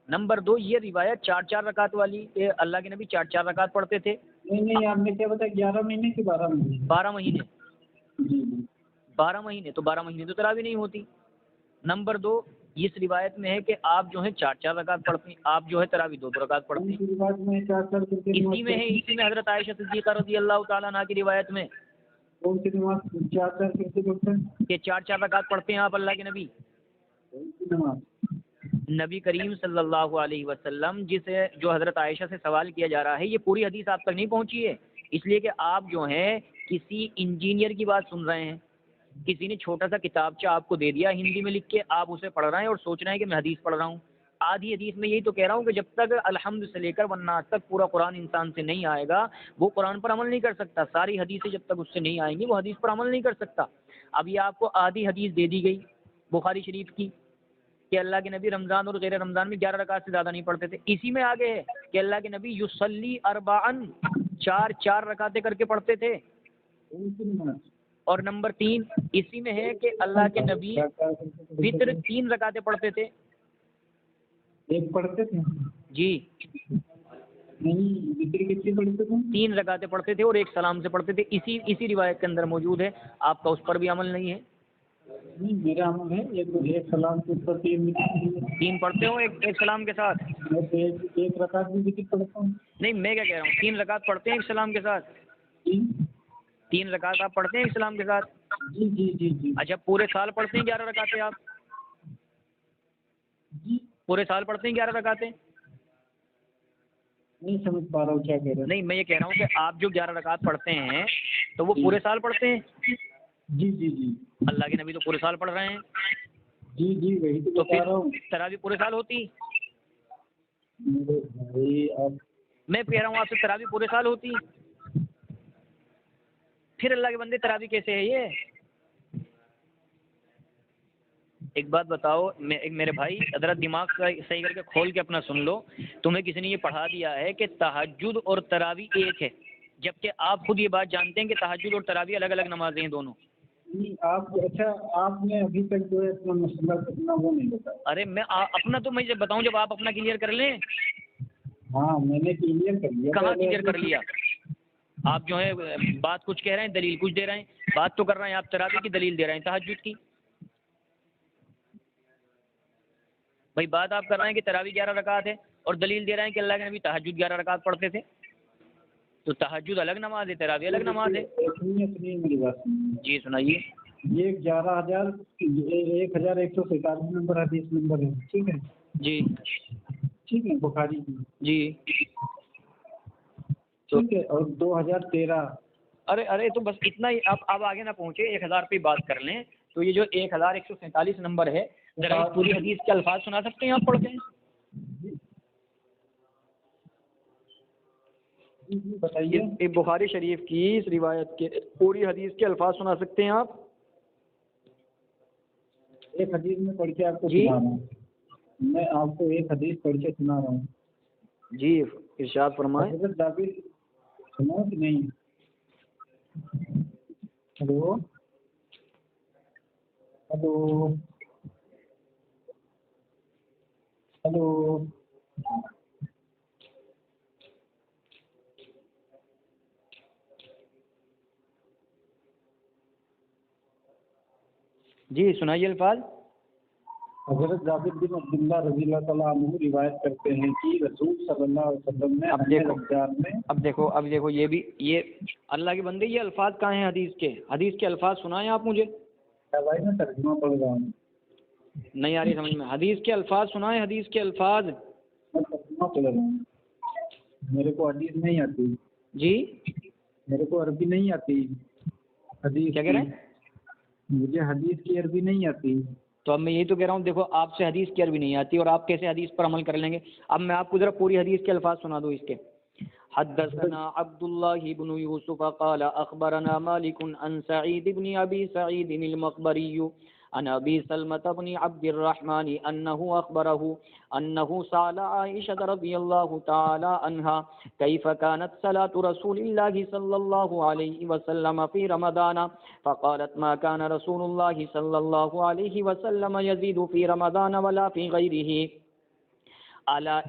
[SPEAKER 1] نمبر 2, یہ روایت 4 رکعت والی کہ اللہ کے نبی 4 رکعت پڑھتے تھے.
[SPEAKER 2] نہیں آپ نے کیا بتایا, 11 مہینے کہ 12 مہینے؟
[SPEAKER 1] 12 مہینے.
[SPEAKER 2] جی
[SPEAKER 1] 12 مہینے، تو 12 مہینے تو تراویح نہیں ہوتی۔ نمبر 2، اس روایت میں ہے کہ آپ جو ہے 4 رکعت پڑھتے ہیں، آپ جو ہے تراویح 2 رکعت پڑھتے ہیں۔ اسی میں ہے، اسی میں حضرت عائشہ صدیقہ رضی اللہ تعالیٰ عنہ کی روایت میں
[SPEAKER 2] کون سی نماز 4 کیسے پڑھتے ہیں؟
[SPEAKER 1] کہ 4 رکعت پڑھتے ہیں آپ اللہ کے نبی۔ نبی کریم صلی اللہ علیہ وسلم جو حضرت عائشہ سے سوال کیا جا رہا ہے، یہ پوری حدیث آپ تک نہیں پہنچی ہے، اس لیے کہ آپ جو ہیں کسی انجینئر کی بات سن رہے ہیں، کسی نے چھوٹا سا کتابچہ آپ کو دے دیا ہندی میں لکھ کے، آپ اسے پڑھ رہے ہیں اور سوچ رہے ہیں کہ میں حدیث پڑھ رہا ہوں۔ آدھی حدیث میں یہی تو کہہ رہا ہوں کہ جب تک الحمد سے لے کر والناس تک پورا قرآن انسان سے نہیں آئے گا، وہ قرآن پر عمل نہیں کر سکتا۔ ساری حدیثیں جب تک اس سے نہیں آئیں گی، وہ حدیث پر عمل نہیں کر سکتا۔ اب یہ آپ کو آدھی حدیث دے دی گئی بخاری شریف کی کہ اللہ کے نبی رمضان اور غیر رمضان میں 11 رکعت سے زیادہ نہیں پڑھتے تھے، اسی میں آگے ہے کہ اللہ کے نبی یصلی اربعن، 4 رکعتیں کر کے پڑھتے تھے۔ اور نمبر 3 اسی میں ہے کہ اللہ کے نبی وتر 3 رکعتیں پڑھتے تھے۔
[SPEAKER 2] ایک پڑھتے تھے
[SPEAKER 1] جی
[SPEAKER 2] نہیں، وتر کتنی پڑھتے تھے؟
[SPEAKER 1] 3 رکعتیں پڑھتے تھے اور ایک سلام سے پڑھتے تھے، اسی روایت کے اندر موجود ہے، آپ کا اس پر بھی عمل نہیں ہے۔
[SPEAKER 2] نہیں، میرا عمل ہے ایک سلام کے اوپر
[SPEAKER 1] 3 پڑھتے ہو ایک سلام کے ساتھ؟
[SPEAKER 2] ایک رکعت بھی وتر پڑھتا ہوں۔
[SPEAKER 1] نہیں، میں کیا کہہ رہا ہوں، 3 رکعت پڑھتے ہیں ایک سلام کے ساتھ؟ 3 رکعت آپ پڑھتے ہیں ایک سلام کے ساتھ؟
[SPEAKER 2] جی جی جی جی۔
[SPEAKER 1] اچھا، پورے سال پڑھتے ہیں 11 رکعتیں آپ؟
[SPEAKER 2] جی
[SPEAKER 1] پورے سال پڑھتے ہیں 11 رکعتیں؟
[SPEAKER 2] نہیں سمجھ پا رہا ہوں کیا کہہ رہے ہیں۔
[SPEAKER 1] نہیں، میں یہ کہہ رہا ہوں کہ آپ جو 11 رکعت پڑھتے ہیں تو وہ پورے سال پڑھتے ہیں؟
[SPEAKER 2] جی جی جی۔
[SPEAKER 1] اللہ کے نبی تو پورے سال پڑھ رہے ہیں۔
[SPEAKER 2] جی جی وہی تو
[SPEAKER 1] تو
[SPEAKER 2] بتا رہا ہوں۔
[SPEAKER 1] پھر تراویح پورے سال ہوتی؟
[SPEAKER 2] میرے بھائی آپ،
[SPEAKER 1] میں کہہ رہا ہوں آپ سے تراویح پورے سال ہوتی؟ پھر اللہ کے بندے تراویح کیسے ہے یہ؟ ایک بات بتاؤ، میرے بھائی حضرت دماغ صحیح کر کے کھول کے اپنا سن لو، تمہیں کسی نے یہ پڑھا دیا ہے کہ تہجد اور تراویح ایک ہے، جبکہ آپ خود یہ بات جانتے ہیں کہ تہجد اور تراویح الگ الگ نمازیں ہیں دونوں۔
[SPEAKER 2] آپ اچھا آپ نے ابھی تک جو ہے اپنا مسئلہ کتنا وہ نہیں بتایا۔
[SPEAKER 1] ارے میں اپنا تو میں بتاؤں جب آپ اپنا کلیئر کر لیں۔
[SPEAKER 2] ہاں میں نے کلیئر کر لیا۔
[SPEAKER 1] کہاں کلیئر کر لیا؟ آپ جو ہے بات کچھ کہہ رہے ہیں، دلیل کچھ دے رہے ہیں، بات تو کر رہے ہیں آپ تراویح کی، دلیل دے رہے ہیں تہجد کی۔ بھائی بات آپ کر رہے ہیں کہ تراویح 11 رکعت ہے اور دلیل دے رہے ہیں کہ اللہ کے نبی تہجد 11 رکعت پڑھتے تھے، تو تہجد الگ نماز ہے، تراویح الگ نماز ہے۔
[SPEAKER 2] سنیے میری بات۔
[SPEAKER 1] جی سنائیے۔
[SPEAKER 2] یہ 11,147 نمبر حدیث نمبر ہے، ٹھیک ہے؟
[SPEAKER 1] جی
[SPEAKER 2] ٹھیک ہے، بخاری کی۔
[SPEAKER 1] جی
[SPEAKER 2] ٹھیک ہے، اور 2013۔
[SPEAKER 1] ارے تو بس اتنا ہی، اب آگے نہ پہنچے، 1000 پہ بات کر لیں۔ تو یہ جو 1147 نمبر ہے، ذرا اس پوری حدیث کے الفاظ سنا سکتے ہیں آپ پڑھ کے؟
[SPEAKER 2] بتائیے۔
[SPEAKER 1] بخاری شریف کی اس روایت کے پوری حدیث کے الفاظ سنا سکتے ہیں آپ؟
[SPEAKER 2] ایک حدیث میں پڑھ کے آپ کو
[SPEAKER 1] جی
[SPEAKER 2] سنا رہا ہوں، میں آپ کو ایک حدیث پڑھ کے سنا رہا ہوں۔
[SPEAKER 1] جی ارشاد فرمائیں۔
[SPEAKER 2] حضرت جابر، سنا کہ نہیں؟ Hello hello hello.
[SPEAKER 1] جی سنائیے الفاظ۔
[SPEAKER 2] حضرت جابر بن عبداللہ رضی اللہ تعالیٰ عنہ روایت کرتے ہیں کہ رسول صلی اللہ علیہ وسلم نے
[SPEAKER 1] اب دیکھو یہ اللہ کے بندے، یہ الفاظ کہاں ہیں حدیث کے الفاظ سنائیں آپ مجھے۔
[SPEAKER 2] بھائی میں ترجمہ پڑھ رہا ہوں،
[SPEAKER 1] نہیں آ رہی سمجھ میں، حدیث کے الفاظ سنائیں، حدیث کے الفاظ۔
[SPEAKER 2] میں ترجمہ پڑھ رہا ہوں، میرے کو حدیث نہیں آتی۔
[SPEAKER 1] جی
[SPEAKER 2] میرے کو عربی نہیں آتی حدیث۔
[SPEAKER 1] کیا کہہ رہے ہیں؟
[SPEAKER 2] مجھے حدیث کی عربی نہیں آتی۔
[SPEAKER 1] تو اب میں یہی تو کہہ رہا ہوں، دیکھو آپ سے حدیث کی عربی نہیں آتی اور آپ کیسے حدیث پر عمل کر لیں گے؟ اب میں آپ کو ذرا پوری حدیث کے الفاظ سنا دوں اس کے۔ حدثنا عبد الله بن يوسف قال اخبرنا مالك عن سعيد بن ابي سعيد المقبري عن ابي سلمة بن عبد الرحمن انه اخبره انه سأل عائشة رضي الله تعالى عنها كيف كانت صلاة رسول الله صلى الله عليه وسلم في رمضان فقالت ما كان رسول الله صلى الله عليه وسلم يزيد في رمضان ولا في غيره على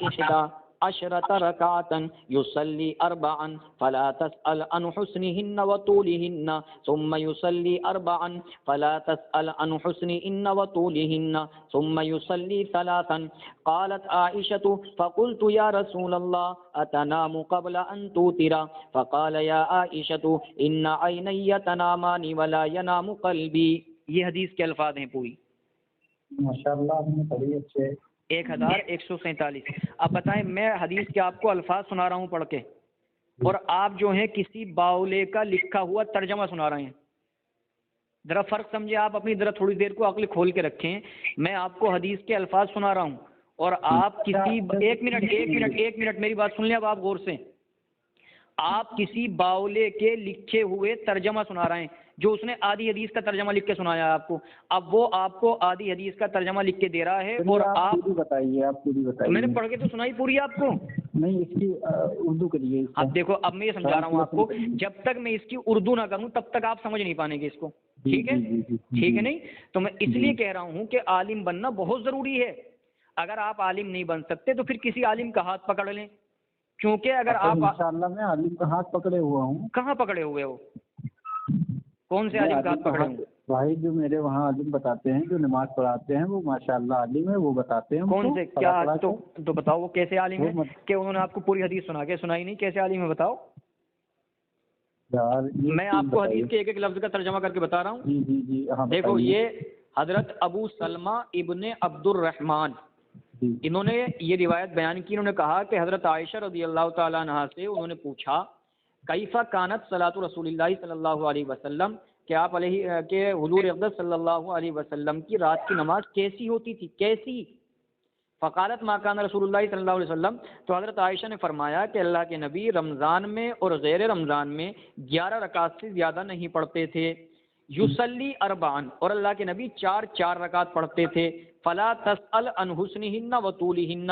[SPEAKER 1] عشرة ركعة يصلي أربعا فلا تسأل عن حسنهن وطولهن ثم يصلي أربعا فلا تسأل عن حسنهن وطولهن ثم يصلي ثلاثا قالت عائشة فقلت يا رسول الله أتنام قبل أن توتر فقال يا عائشة إن عيني تنامان ولا ينام قلبي. یہ حدیث کے الفاظ ہیں پوری.
[SPEAKER 2] ماشاءاللہ آپ نے پڑھی اچھے.
[SPEAKER 1] 1147. اب بتائیں میں حدیث کے آپ کو الفاظ سنا رہا ہوں پڑھ کے اور آپ جو ہیں کسی باولے کا لکھا ہوا ترجمہ سنا رہے ہیں. ذرا فرق سمجھے آپ اپنی، ذرا تھوڑی دیر کو عقل کھول کے رکھیں. میں آپ کو حدیث کے الفاظ سنا رہا ہوں اور آپ کسی ایک منٹ میری بات سن لیں اب آپ غور سے. آپ کسی باولے کے لکھے ہوئے ترجمہ سنا رہے ہیں جو اس نے آدھی حدیث کا ترجمہ لکھ کے سنایا ہے آپ کو. اب وہ آپ کو آدھی حدیث کا ترجمہ لکھ کے دے رہا ہے اور آپ
[SPEAKER 2] پوری بتائیے.
[SPEAKER 1] میں نے پڑھ کے تو سنائی پوری آپ کو.
[SPEAKER 2] نہیں اس کی اردو کریے.
[SPEAKER 1] اب دیکھو اب میں یہ سمجھا رہا ہوں آپ کو، جب تک میں اس کی اردو نہ کروں تب تک آپ سمجھ نہیں پانے گے اس کو. ٹھیک ہے ٹھیک ہے. نہیں تو میں اس لیے کہہ رہا ہوں کہ عالم بننا بہت ضروری ہے. اگر آپ عالم نہیں بن سکتے تو پھر کسی عالم کا ہاتھ پکڑ لیں، کیونکہ اگر آپ
[SPEAKER 2] انشاءاللہ میں عالم کا ہاتھ پکڑے ہوا ہوں.
[SPEAKER 1] کہاں پکڑے ہوئے ہو؟ کون سے عالم کا ہاتھ پکڑے ہوئے؟
[SPEAKER 2] بھائی جو میرے وہاں عالم بتاتے ہیں، جو نماز پڑھاتے ہیں، وہ ماشاءاللہ عالم ہے، وہ بتاتے ہیں.
[SPEAKER 1] کون سے؟ کیا تو بتاؤ وہ کیسے عالم ہے کہ انہوں نے آپ کو پوری حدیث سنا کے سنائی نہیں؟ کیسے عالم ہے بتاؤ. میں آپ کو حدیث کے ایک ایک لفظ کا ترجمہ کر کے بتا رہا ہوں.
[SPEAKER 2] جی
[SPEAKER 1] دیکھو یہ حضرت ابو سلمہ ابن عبد الرحمن انہوں نے یہ روایت بیان کی. انہوں نے کہا کہ حضرت عائشہ رضی اللہ تعالیٰ عنہا سے انہوں نے پوچھا کیفا کانت صلاۃ رسول اللہ صلی اللہ علیہ وسلم، کہ آپ علیہ کہ حضور اقدس صلی اللہ علیہ وسلم کی رات کی نماز کیسی ہوتی تھی، کیسی؟ فقالت ما کان رسول اللہ صلی اللہ علیہ وسلم، تو حضرت عائشہ نے فرمایا کہ اللہ کے نبی رمضان میں اور غیر رمضان میں 11 رکعت سے زیادہ نہیں پڑھتے تھے. یصلی اربعن، اور اللہ کے نبی 4 رکعت پڑھتے تھے. فلا تسأل عن حسنہن وطولہن،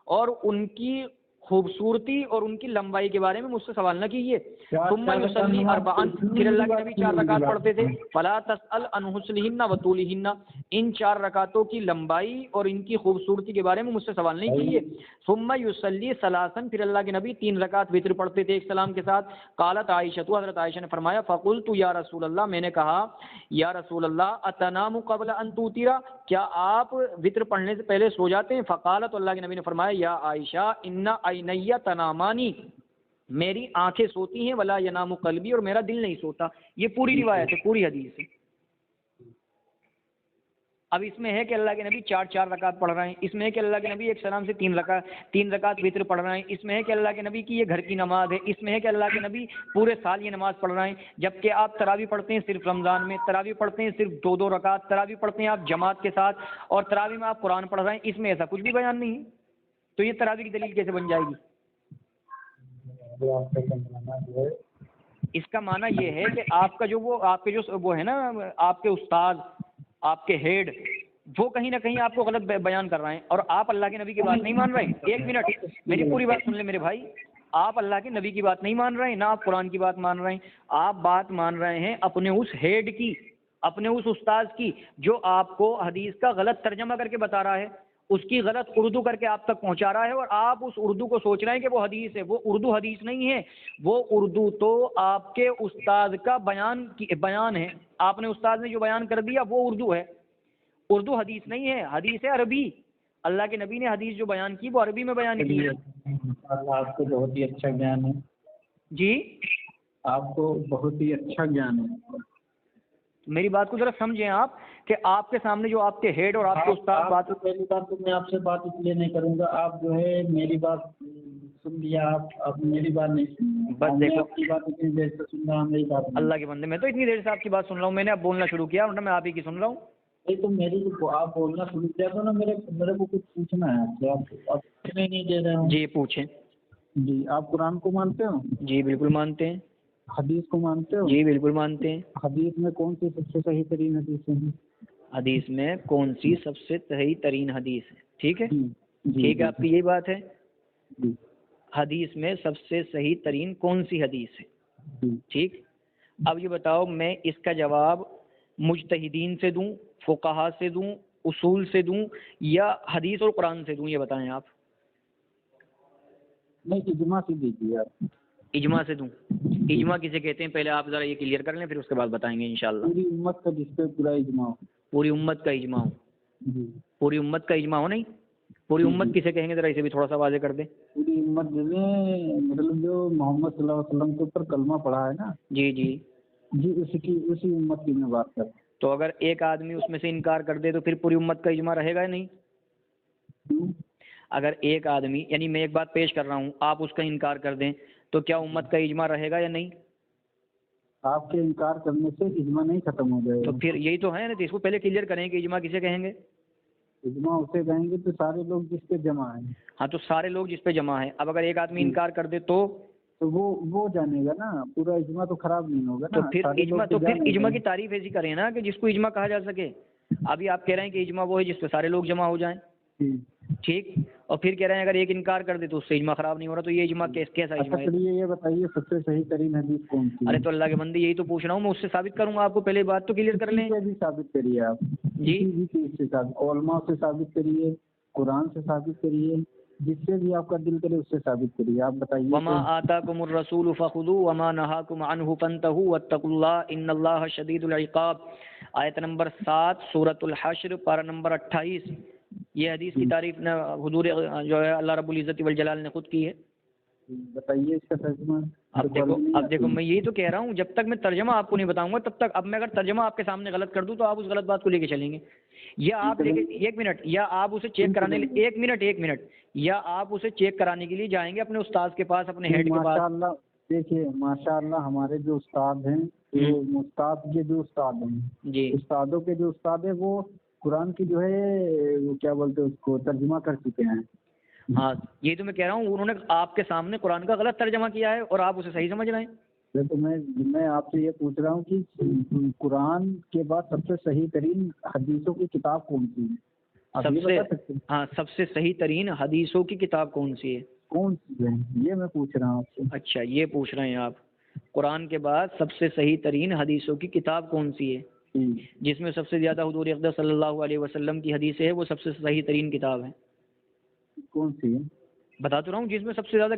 [SPEAKER 1] اور ان کی خوبصورتی اور ان کی لمبائی کے بارے میں مجھ سے سوال نہ کیجیے. ثم یصلی اربعا، پھر اللہ کے نبی 4 رکعت پڑھتے تھے. فلا تسأل عن حسنہن وطولہن، ان 4 رکعتوں کی لمبائی اور ان کی خوبصورتی کے بارے میں مجھ سے سوال نہیں کیجیے. ثم یصلی ثلاثا، پھر اللہ کے نبی 3 رکعت وتر پڑھتے تھے ایک سلام کے ساتھ. قالت عائشہ، تو حضرت عائشہ نے فرمایا فقلت یا رسول اللہ، میں نے کہا یا رسول اللہ اتنام قبل ان توتر، کیا آپ وتر پڑھنے سے پہلے سو جاتے ہیں؟ فقالت، اللہ کے نبی نے فرمایا یا عائشہ ان عینی تنامانی، میری آنکھیں سوتی ہیں، ولا ینام قلبی، اور میرا دل نہیں سوتا. یہ پوری روایت ہے، پوری حدیث ہے. اب اس میں ہے کہ اللہ کے نبی 4 رکعت پڑھ رہے ہیں، اس میں ہے کہ اللہ کے نبی ایک سلام سے 3 رکعت وتر پڑھ رہے ہیں، اس میں ہے کہ اللہ کے نبی کی یہ گھر کی نماز ہے، اس میں ہے کہ اللہ کے نبی پورے سال یہ نماز پڑھ رہے ہیں. جبکہ آپ تراویح پڑھتے ہیں صرف رمضان میں، تراویح پڑھتے ہیں صرف 2 رکعت، تراویح پڑھتے ہیں آپ جماعت کے ساتھ، اور تراویح میں آپ قرآن پڑھ رہے ہیں. اس میں ایسا کچھ بھی بیان نہیں ہے، تو یہ تراویح کی دلیل کیسے بن جائے گی؟ اس کا معنی یہ ہے کہ آپ کا جو وہ ہے نا، آپ کے استاد، آپ کے ہیڈ، وہ کہیں نہ کہیں آپ کو غلط بیان کر رہے ہیں، اور آپ اللہ کے نبی کی بات نہیں مان رہے ہیں. ایک منٹ میری پوری بات سن لیں میرے بھائی. آپ اللہ کے نبی کی بات نہیں مان رہے ہیں، نہ آپ قرآن کی بات مان رہے ہیں. آپ بات مان رہے ہیں اپنے اس ہیڈ کی، اپنے اس استاذ کی جو آپ کو حدیث کا غلط ترجمہ کر کے بتا رہا ہے، اس کی غلط اردو کر کے آپ تک پہنچا رہا ہے، اور آپ اس اردو کو سوچ رہے ہیں کہ وہ حدیث ہے. وہ اردو حدیث نہیں ہے، وہ اردو تو آپ کے استاد کا بیان ہے. آپ نے استاد نے جو بیان کر دیا وہ اردو ہے، اردو حدیث نہیں ہے، حدیث ہے عربی. اللہ کے نبی نے حدیث جو بیان کی وہ عربی میں بیان کی ہے.
[SPEAKER 2] آپ کو بہت ہی اچھا گیان ہے.
[SPEAKER 1] جی
[SPEAKER 2] آپ کو بہت ہی اچھا گیان ہے.
[SPEAKER 1] میری بات کو ذرا سمجھیں آپ، کہ آپ کے سامنے جو آپ کے ہیڈ اور آپ کے استاد بات،
[SPEAKER 2] پہلی بات تو میں آپ سے بات اس لیے نہیں کروں گا، آپ جو ہے میری بات سن لیا، آپ میری بات نہیں سنی.
[SPEAKER 1] بس دیکھو
[SPEAKER 2] آپ کی بات اتنی دیر سے سن رہا ہوں، میری بات
[SPEAKER 1] اللہ کے بندے، میں تو اتنی دیر سے آپ کی بات سن رہا ہوں. میں نے اب بولنا شروع کیا، ورنہ میں آپ ہی کی سن رہا ہوں.
[SPEAKER 2] نہیں تو میری آپ بولنا شروع کیا تو نا، میرے کو کچھ پوچھنا ہے آپ پوچھنے نہیں دے رہے ہیں.
[SPEAKER 1] جی پوچھیں.
[SPEAKER 2] جی آپ قرآن کو مانتے ہو؟
[SPEAKER 1] جی بالکل مانتے ہیں.
[SPEAKER 2] حدیث کو مانتے ہو؟
[SPEAKER 1] جی بالکل مانتے ہیں.
[SPEAKER 2] حدیث میں کون سی سب سے صحیح ترین حدیثیں ہیں؟
[SPEAKER 1] حدیث میں کون سی سب سے صحیح ترین حدیث ہے؟ ٹھیک ہے ٹھیک ہے، آپ کی یہی بات ہے. حدیث میں سب سے صحیح ترین کون سی حدیث ہے؟ ٹھیک. اب یہ بتاؤ میں اس کا جواب مجتہدین سے دوں، فقہا سے دوں، اصول سے دوں، یا حدیث اور قرآن سے دوں؟ یہ بتائیں آپ.
[SPEAKER 2] نہیں اجماع سے دیجیے آپ.
[SPEAKER 1] اجماع سے دوں؟ اجماع کسے کہتے ہیں پہلے آپ ذرا یہ کلیئر کر لیں، پھر اس کے بعد بتائیں گے انشاءاللہ.
[SPEAKER 2] پوری امت کا جس پہ پورا اجماع ہو.
[SPEAKER 1] پوری امت کا اجماع ہو.
[SPEAKER 2] جی
[SPEAKER 1] پوری امت کا اجماع ہو. نہیں پوری امت کسے کہیں گے ذرا اسے بھی تھوڑا سا واضح کر دیں.
[SPEAKER 2] پوری امت میں مطلب جو محمد صلی اللہ علیہ وسلم کے اوپر کلمہ پڑھا ہے نا.
[SPEAKER 1] جی جی
[SPEAKER 2] جی اسی امت کی میں بات کر رہا ہوں.
[SPEAKER 1] تو اگر ایک آدمی اس میں سے انکار کر دے تو پھر پوری امت کا اجماع رہے گا یا نہیں؟ اگر ایک آدمی، یعنی میں ایک بات پیش کر رہا ہوں، آپ اس کا انکار کر دیں تو کیا امت کا اجماع رہے گا یا نہیں؟
[SPEAKER 2] آپ کے انکار کرنے سے اجماع نہیں ختم ہو جائے
[SPEAKER 1] تو
[SPEAKER 2] گا.
[SPEAKER 1] پھر یہی تو ہے نا، تو اس کو پہلے کلیئر کریں کہ اجماع کسے کہیں گے.
[SPEAKER 2] اجماع اسے کہیں گے تو سارے لوگ جس پہ جمع ہیں.
[SPEAKER 1] ہاں تو سارے لوگ جس پہ جمع ہیں. اب اگر ایک آدمی انکار کر دے تو
[SPEAKER 2] وہ جانے گا نا، پورا اجماع تو خراب نہیں ہوگا نا.
[SPEAKER 1] تو پھر اجماع کی تعریف ایسی کریں نا کہ جس کو اجماع کہا جا سکے. ابھی آپ کہہ رہے ہیں کہ اجماع وہ ہے جس پہ سارے لوگ جمع ہو جائیں، ٹھیک، اور پھر کہہ رہے ہیں اگر ایک انکار کر دے تو اس سے اجماع خراب نہیں ہو رہا، تو یہ اجماع کیسا اجماع ہے؟
[SPEAKER 2] چلیے یہ بتائیے سب سے صحیح ترین حدیث کون سی ہے؟
[SPEAKER 1] ارے تو اللہ کے بندے یہی تو پوچھ رہا ہوں، میں اس سے ثابت کروں گا آپ کو، پہلے بات تو کلیئر کر لیں.
[SPEAKER 2] بھی ثابت کریے آپ
[SPEAKER 1] جی
[SPEAKER 2] بھی چیز سے ثابت، علماء سے ثابت کریے، قرآن سے ثابت کریے، جس سے بھی آپ کا دل کرے اس سے ثابت کریے. آپ بتائیے.
[SPEAKER 1] وما آتاکم الرسول فخذوه وما نهاکم عنه فانتهوا واتقوا الله ان اللہ شدید العقاب. آیت نمبر 7 سورۃ الحشر پارہ نمبر 28. یہ حدیث کی تعریف حضور جو ہے اللہ رب العزت والجلال نے خود کی ہے.
[SPEAKER 2] بتائیے اس کا ترجمہ.
[SPEAKER 1] اب دیکھو میں یہی تو کہہ رہا ہوں، جب تک میں ترجمہ آپ کو نہیں بتاؤں گا تب تک، اب میں اگر ترجمہ آپ کے سامنے غلط کر دوں تو آپ اس غلط بات کو لے کے چلیں گے، یا آپ ایک منٹ، یا آپ اسے چیک کرانے ایک منٹ یا آپ اسے چیک کرانے کے لیے جائیں گے اپنے استاد کے پاس، اپنے ہیڈ کے پاس.
[SPEAKER 2] ماشاءاللہ دیکھیے ماشاءاللہ ہمارے جو استاد ہیں، استاد کے جو استاد ہیں جی، استادوں کے جو استاد ہیں وہ قرآن کی جو ہے وہ کیا بولتے ہیں اس کو ترجمہ کر چکے ہیں.
[SPEAKER 1] ہاں یہی تو میں کہہ رہا ہوں، انہوں نے آپ کے سامنے قرآن کا غلط ترجمہ کیا ہے اور آپ اسے صحیح سمجھ رہے ہیں.
[SPEAKER 2] تو میں آپ سے یہ پوچھ رہا ہوں کہ قرآن کے بعد سب سے صحیح ترین حدیثوں کی کتاب کون سی ہے؟ سب سے
[SPEAKER 1] صحیح ترین حدیثوں کی کتاب کون سی ہے؟
[SPEAKER 2] کون سی ہے یہ میں پوچھ رہا ہوں آپ سے.
[SPEAKER 1] اچھا یہ پوچھ رہے ہیں آپ، قرآن کے بعد سب سے صحیح ترین حدیثوں کی کتاب کون سی ہے، جس میں سب سے زیادہ حضور اقدس صلی اللہ علیہ وسلم کی حدیثیں ہے، وہ سب سے صحیح ترین کتاب ہے.
[SPEAKER 2] کون سی ہے؟
[SPEAKER 1] بتا تو رہا ہوں، جس میں سب سے زیادہ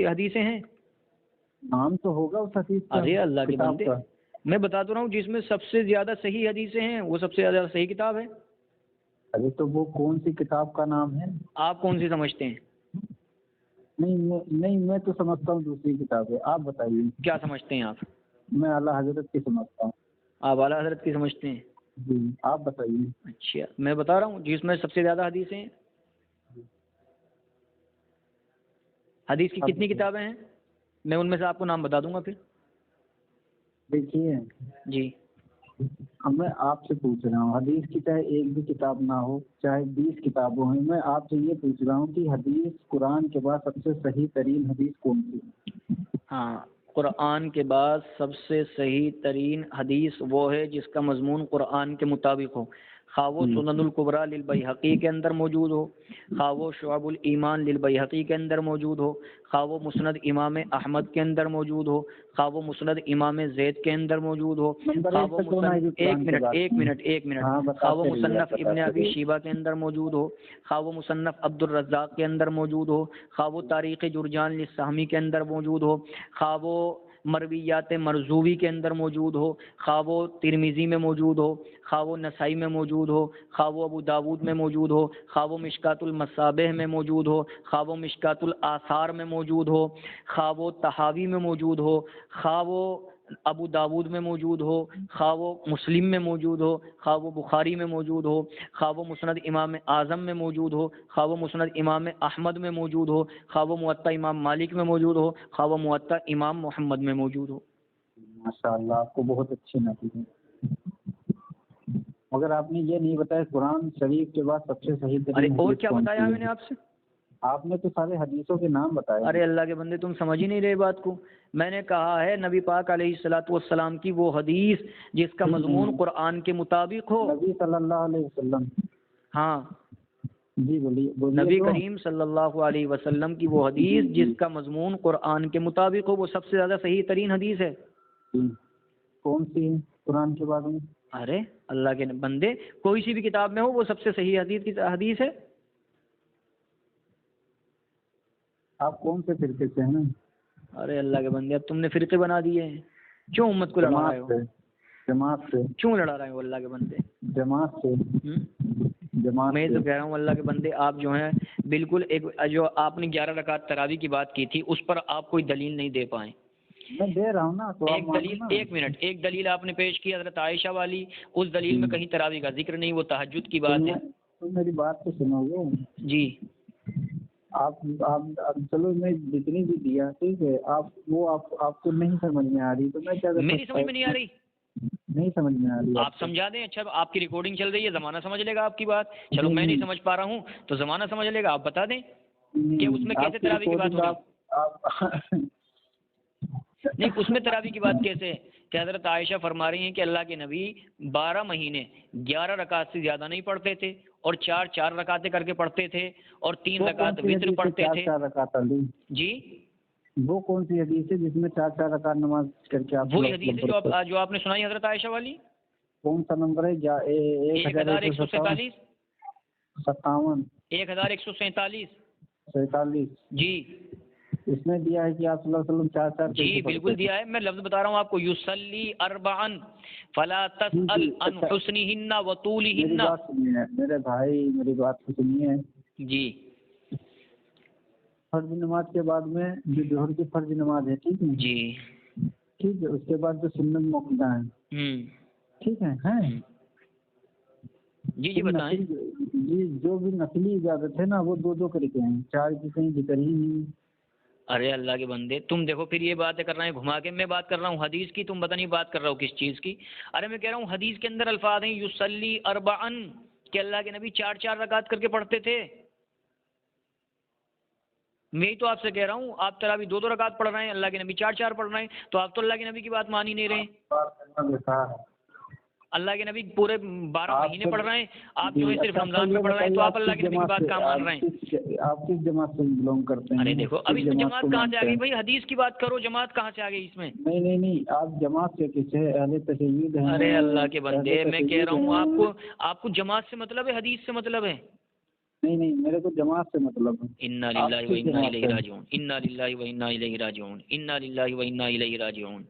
[SPEAKER 1] حدیثیں ہیں.
[SPEAKER 2] نام تو ہوگا اس حدیث کا.
[SPEAKER 1] ارے اللہ کے بندے، میں بتا تو رہا ہوں جس میں سب سے زیادہ صحیح حدیثیں ہیں وہ سب سے زیادہ صحیح کتاب ہے.
[SPEAKER 2] ارے تو وہ کون سی کتاب کا نام ہے؟
[SPEAKER 1] آپ کون سی سمجھتے ہیں؟
[SPEAKER 2] نہیں میں تو سمجھتا ہوں دوسری کتاب ہے. آپ بتائیے.
[SPEAKER 1] کیا سمجھتے ہیں آپ؟
[SPEAKER 2] میں اعلیٰ حضرت کی سمجھتا ہوں.
[SPEAKER 1] آپ اعلیٰ حضرت کی سمجھتے ہیں؟
[SPEAKER 2] جی آپ بتائیے.
[SPEAKER 1] اچھا میں بتا رہا ہوں جس میں سب سے زیادہ حدیثیں ہیں. حدیث کی کتنی کتابیں ہیں؟ میں ان میں سے آپ کو نام بتا دوں گا. پھر
[SPEAKER 2] دیکھیے
[SPEAKER 1] جی
[SPEAKER 2] اب میں آپ سے پوچھ رہا ہوں، حدیث کی چاہے ایک بھی کتاب نہ ہو چاہے 20 کتابوں ہیں، میں آپ سے یہ پوچھ رہا ہوں کہ حدیث قرآن کے بعد سب سے صحیح ترین حدیث کون سی ہے؟
[SPEAKER 1] ہاں قرآن کے بعد سب سے صحیح ترین حدیث وہ ہے جس کا مضمون قرآن کے مطابق ہو، خواہ وہ سنن الکبریٰ للبیہقی کے اندر موجود ہو، خواہ وہ شعب الایمان للبیہقی کے اندر موجود ہو، خواہ وہ مسند امام احمد کے اندر موجود ہو، خواہ وہ مسند امام زید کے اندر موجود ہو، خواہ وہ خواہ وہ مصنف ابن ابی شیبہ کے اندر موجود ہو، خواہ وہ مصنف عبد الرزاق کے اندر موجود ہو، خواہ وہ تاریخ جرجان للسہمی کے اندر موجود ہو، خواہ وہ مرویات مرزوی کے اندر موجود ہو، خواہ وہ ترمذی میں موجود ہو، خواہ وہ نسائی میں موجود ہو، خواہ وہ ابو داود میں موجود ہو، خواہ وہ مشکات المصابیح میں موجود ہو، خواہ وہ مشکات الآثار میں موجود ہو، خواہ وہ طحاوی میں موجود ہو، خواہ وہ ابو داود میں موجود ہو، خواہ وہ مسلم میں موجود ہو، خواہ وہ بخاری میں موجود ہو، خواہ وہ مسند امام اعظم میں موجود ہو، خواہ وہ مسند امام احمد میں موجود ہو، خواہ وہ موطا امام مالک میں موجود ہو، خواہ وہ موطا امام محمد میں موجود ہو.
[SPEAKER 2] ماشاءاللہ آپ کو بہت اچھی نصیحت ہے. مگر آپ نے یہ نہیں بتایا قرآن شریف کے بعد سب سے صحیح ترین.
[SPEAKER 1] اور کیا بتایا میں نے آپ سے؟
[SPEAKER 2] آپ نے تو سارے حدیثوں کے نام بتائے.
[SPEAKER 1] ارے اللہ کے بندے تم سمجھ ہی نہیں رہے بات کو. میں نے کہا ہے نبی پاک علیہ الصلوۃ والسلام کی وہ حدیث جس کا مضمون قرآن کے مطابق ہو.
[SPEAKER 2] نبی صلی اللہ علیہ وسلم.
[SPEAKER 1] ہاں
[SPEAKER 2] جی بولیے.
[SPEAKER 1] نبی کریم صلی اللہ علیہ وسلم کی وہ حدیث جس کا مضمون قرآن کے مطابق ہو وہ سب سے زیادہ صحیح ترین حدیث ہے.
[SPEAKER 2] کون سی ہے قرآن کے بعد میں؟
[SPEAKER 1] ارے اللہ کے بندے کوئی سی بھی کتاب میں ہو وہ سب سے صحیح حدیث ہے.
[SPEAKER 2] آپ کون سے فرقے سے ہیں؟
[SPEAKER 1] ارے اللہ کے بندے، اب تم نے فرقے بنا دیے ہیں، کیوں امت کو لڑا رہے ہو؟
[SPEAKER 2] جماعت سے
[SPEAKER 1] کیوں لڑا رہے ہو اللہ کے بندے؟
[SPEAKER 2] جماعت سے جماعت
[SPEAKER 1] میں
[SPEAKER 2] سے
[SPEAKER 1] تو کہہ رہا ہوں اللہ کے بندے، آپ جو ہیں بالکل ایک جو آپ نے 11 رکعت تراویح کی بات کی تھی اس پر آپ کوئی دلیل نہیں دے پائیں۔
[SPEAKER 2] میں دے رہا ہوں نا، تو
[SPEAKER 1] ایک دلیل، ایک منٹ، ایک دلیل آپ نے پیش کی حضرت عائشہ والی، اس دلیل میں کہیں تراویح کا ذکر نہیں، وہ تہجد کی بات ہے۔
[SPEAKER 2] تو میری بات تو سنو گے
[SPEAKER 1] جی
[SPEAKER 2] آپ چلو میں جتنی بھی دیا ٹھیک ہے، آپ کو نہیں سمجھ میں آ رہی تو میں کیا
[SPEAKER 1] میری سمجھ میں نہیں آ رہی،
[SPEAKER 2] نہیں سمجھ میں آ رہی
[SPEAKER 1] آپ سمجھا دیں۔ اچھا آپ کی ریکارڈنگ چل رہی ہے، زمانہ سمجھ لے گا آپ کی بات، چلو میں نہیں سمجھ پا رہا ہوں تو زمانہ سمجھ لے گا، آپ بتا دیں کہ اس میں کیسے تراویح کی بات ہو رہی؟ نہیں، اس میں تراویح کی بات کیسے ہے کہ حضرت عائشہ فرما رہی ہیں کہ اللہ کے نبی 12 مہینے 11 رکعت سے زیادہ نہیں پڑھتے تھے اور 4 رکعتیں کر کے پڑھتے تھے اور 3 رکعت وتر پڑھتے تھے۔
[SPEAKER 2] 4 رکعت
[SPEAKER 1] جی
[SPEAKER 2] وہ کون سی حدیث ہے جس میں 4 رکعت نماز کر کے آپ؟
[SPEAKER 1] وہی حدیث ہے جو آپ نے سنائی حضرت عائشہ والی۔
[SPEAKER 2] کون سا نمبر ہے؟
[SPEAKER 1] 1147
[SPEAKER 2] 57
[SPEAKER 1] 1147
[SPEAKER 2] 47
[SPEAKER 1] جی
[SPEAKER 2] اس میں دیا ہے کہ آپ صلی اللہ علیہ وسلم 4
[SPEAKER 1] جی بالکل دیا ہے، میں لفظ بتا رہا ہوں آپ کو، یصلی اربعا فلا تسأل عن حسنہن وطولہن۔
[SPEAKER 2] میری بات سنیے میرے بھائی، میری بات کو سنیے
[SPEAKER 1] جی۔
[SPEAKER 2] فرض نماز کے بعد میں جو ظہر کی فرض نماز ہے ٹھیک ہے
[SPEAKER 1] جی
[SPEAKER 2] ٹھیک ہے، اس کے بعد جو سنت موقوفہ ہیں ٹھیک ہے
[SPEAKER 1] جی بتائیں۔
[SPEAKER 2] جی جو بھی نفلی اجازت ہے نا وہ 2 کر کے ہیں، 4 کی کہیں ذکر ہی نہیں۔
[SPEAKER 1] ارے اللہ کے بندے، تم دیکھو پھر یہ باتیں کر رہے ہیں گھما کے، میں بات کر رہا ہوں حدیث کی، تم پتہ نہیں بات کر رہا ہو کس چیز کی۔ ارے میں کہہ رہا ہوں حدیث کے اندر الفاظ ہیں یصلی اربعا کہ اللہ کے نبی 4 رکعت کر کے پڑھتے تھے۔ میں تو آپ سے کہہ رہا ہوں آپ تراویح 2 رکعت پڑھ رہے ہیں، اللہ کے نبی 4 پڑھ رہے ہیں، تو آپ تو اللہ کے نبی کی بات مان ہی نہیں رہے۔ اللہ کے نبی پورے 12 مہینے پڑھ رہے ہیں، آپ جو ہے صرف رمضان میں پڑھ رہے ہیں، تو آپ اللہ کے نبی کی بات کہاں مان رہے ہیں؟
[SPEAKER 2] آپ کس جماعت سے بلونگ کرتے ہیں؟
[SPEAKER 1] ارے دیکھو اب اس میں جماعت کہاں سے آ گئی بھائی؟ حدیث کی بات کرو، جماعت کہاں سے آ گئی اس میں؟
[SPEAKER 2] نہیں آپ جماعت سے کس ہے؟ اہل تشیع ہیں؟
[SPEAKER 1] ارے اللہ کے بندے، میں کہہ رہا ہوں آپ کو جماعت سے مطلب ہے حدیث سے مطلب ہے؟
[SPEAKER 2] نہیں میرے کو جماعت سے مطلب ہے۔
[SPEAKER 1] انا للہ و انا الیہ راجعون، انا للہ و انا الیہ راجعون، انا للہ و انا الیہ راجعون۔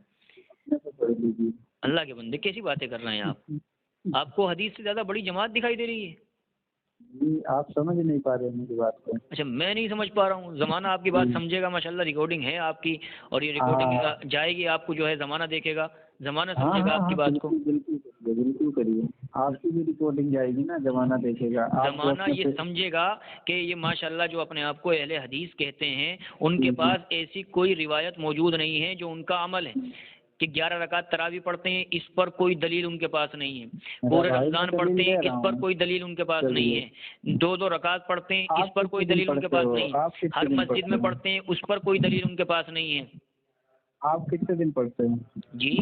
[SPEAKER 1] اللہ کے بندے کیسی باتیں کر رہے ہیں آپ کو حدیث سے زیادہ بڑی جماعت دکھائی دے رہی ہے؟
[SPEAKER 2] جی آپ سمجھ نہیں پا رہے میری بات کو۔
[SPEAKER 1] اچھا میں نہیں سمجھ پا رہا ہوں، زمانہ آپ کی بات سمجھے گا، ماشاءاللہ ریکارڈنگ ہے آپ کی، اور یہ ریکارڈنگ جائے گی، آپ کو جو ہے زمانہ دیکھے گا، زمانہ سمجھے گا آپ کی بات کو۔
[SPEAKER 2] بالکل کریے، آپ کی بھی ریکارڈنگ جائے گی نا، زمانہ دیکھے گا،
[SPEAKER 1] زمانہ یہ سمجھے گا کہ یہ ماشاءاللہ جو اپنے آپ کو اہل حدیث کہتے ہیں ان کے پاس ایسی کوئی روایت موجود نہیں ہے جو ان کا عمل ہے کہ 11 رکعت تراویح پڑھتے ہیں، اس پر کوئی دلیل ان کے پاس نہیں ہے۔ پورے رمضان پڑھتے ہیں، اس پر کوئی دلیل ان کے پاس نہیں ہے۔ 2 رکعت پڑھتے ہیں، اس پر کوئی دلیل ان کے پاس نہیں ہے۔ ہر مسجد میں پڑھتے ہیں، اس پر کوئی دلیل ان کے پاس نہیں ہے۔
[SPEAKER 2] آپ کتنے دن پڑھتے ہیں؟
[SPEAKER 1] جی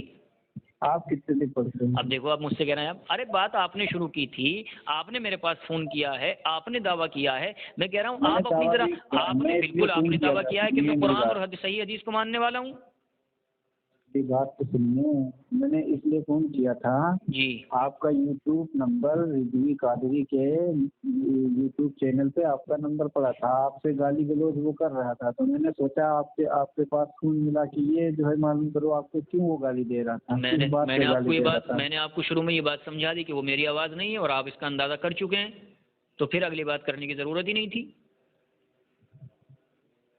[SPEAKER 2] آپ کتنے دن پڑھتے ہیں؟
[SPEAKER 1] اب دیکھو آپ مجھ سے کہہ رہے ہیں ارے بات آپ نے شروع کی تھی، آپ نے میرے پاس فون کیا ہے، آپ نے دعویٰ کیا ہے، میں کہہ رہا ہوں آپ اپنی طرح آپ نے بالکل آپ نے دعویٰ کیا ہے کہ میں قرآن اور صحیح حدیث کو ماننے والا ہوں۔
[SPEAKER 2] بات تو سنیے، میں نے اس لیے فون کیا تھا
[SPEAKER 1] جی
[SPEAKER 2] آپ کا یوٹیوب نمبر رضوی قادری کے یوٹیوب چینل پہ آپ کا نمبر پڑا تھا، آپ سے گالی گلوچ وہ کر رہا تھا، تو میں نے سوچا آپ کے پاس فون ملا کہ یہ جو ہے معلوم کرو آپ کو کیوں وہ گالی دے رہا تھا۔
[SPEAKER 1] میں نے آپ کو شروع میں یہ بات سمجھا دی کہ وہ میری آواز نہیں ہے اور آپ اس کا اندازہ کر چکے ہیں، تو پھر اگلی بات کرنے کی ضرورت ہی نہیں تھی۔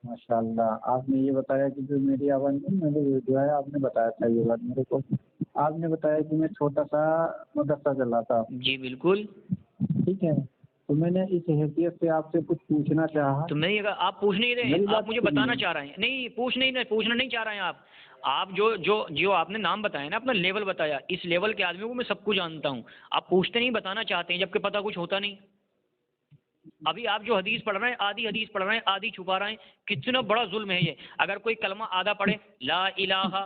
[SPEAKER 2] ماشاء اللہ آپ نے یہ بتایا کہ جو میری آواز نہیں، جو ہے آپ نے بتایا تھا یہ بات میرے کو، آپ نے بتایا کہ میں چھوٹا سا مدرسہ چلاتا۔
[SPEAKER 1] جی بالکل
[SPEAKER 2] ٹھیک ہے، تو میں نے اس حیثیت سے آپ سے کچھ پوچھنا چاہا۔
[SPEAKER 1] تو میں آپ پوچھ نہیں رہے ہیں، آپ مجھے بتانا چاہ رہے ہیں۔ نہیں پوچھنا نہیں چاہ رہے ہیں آپ جو آپ نے نام بتایا نا، اپنا لیول بتایا، اس لیول کے آدمی کو میں سب کچھ جانتا ہوں، آپ پوچھتے نہیں، بتانا چاہتے ہیں، جبکہ پتہ کچھ ہوتا نہیں۔ ابھی آپ جو حدیث پڑھ رہے ہیں، آدھی حدیث پڑھ رہے ہیں، آدھی چھپا رہے ہیں، کتنا بڑا ظلم ہے یہ۔ اگر کوئی کلمہ آدھا پڑھے لا الہ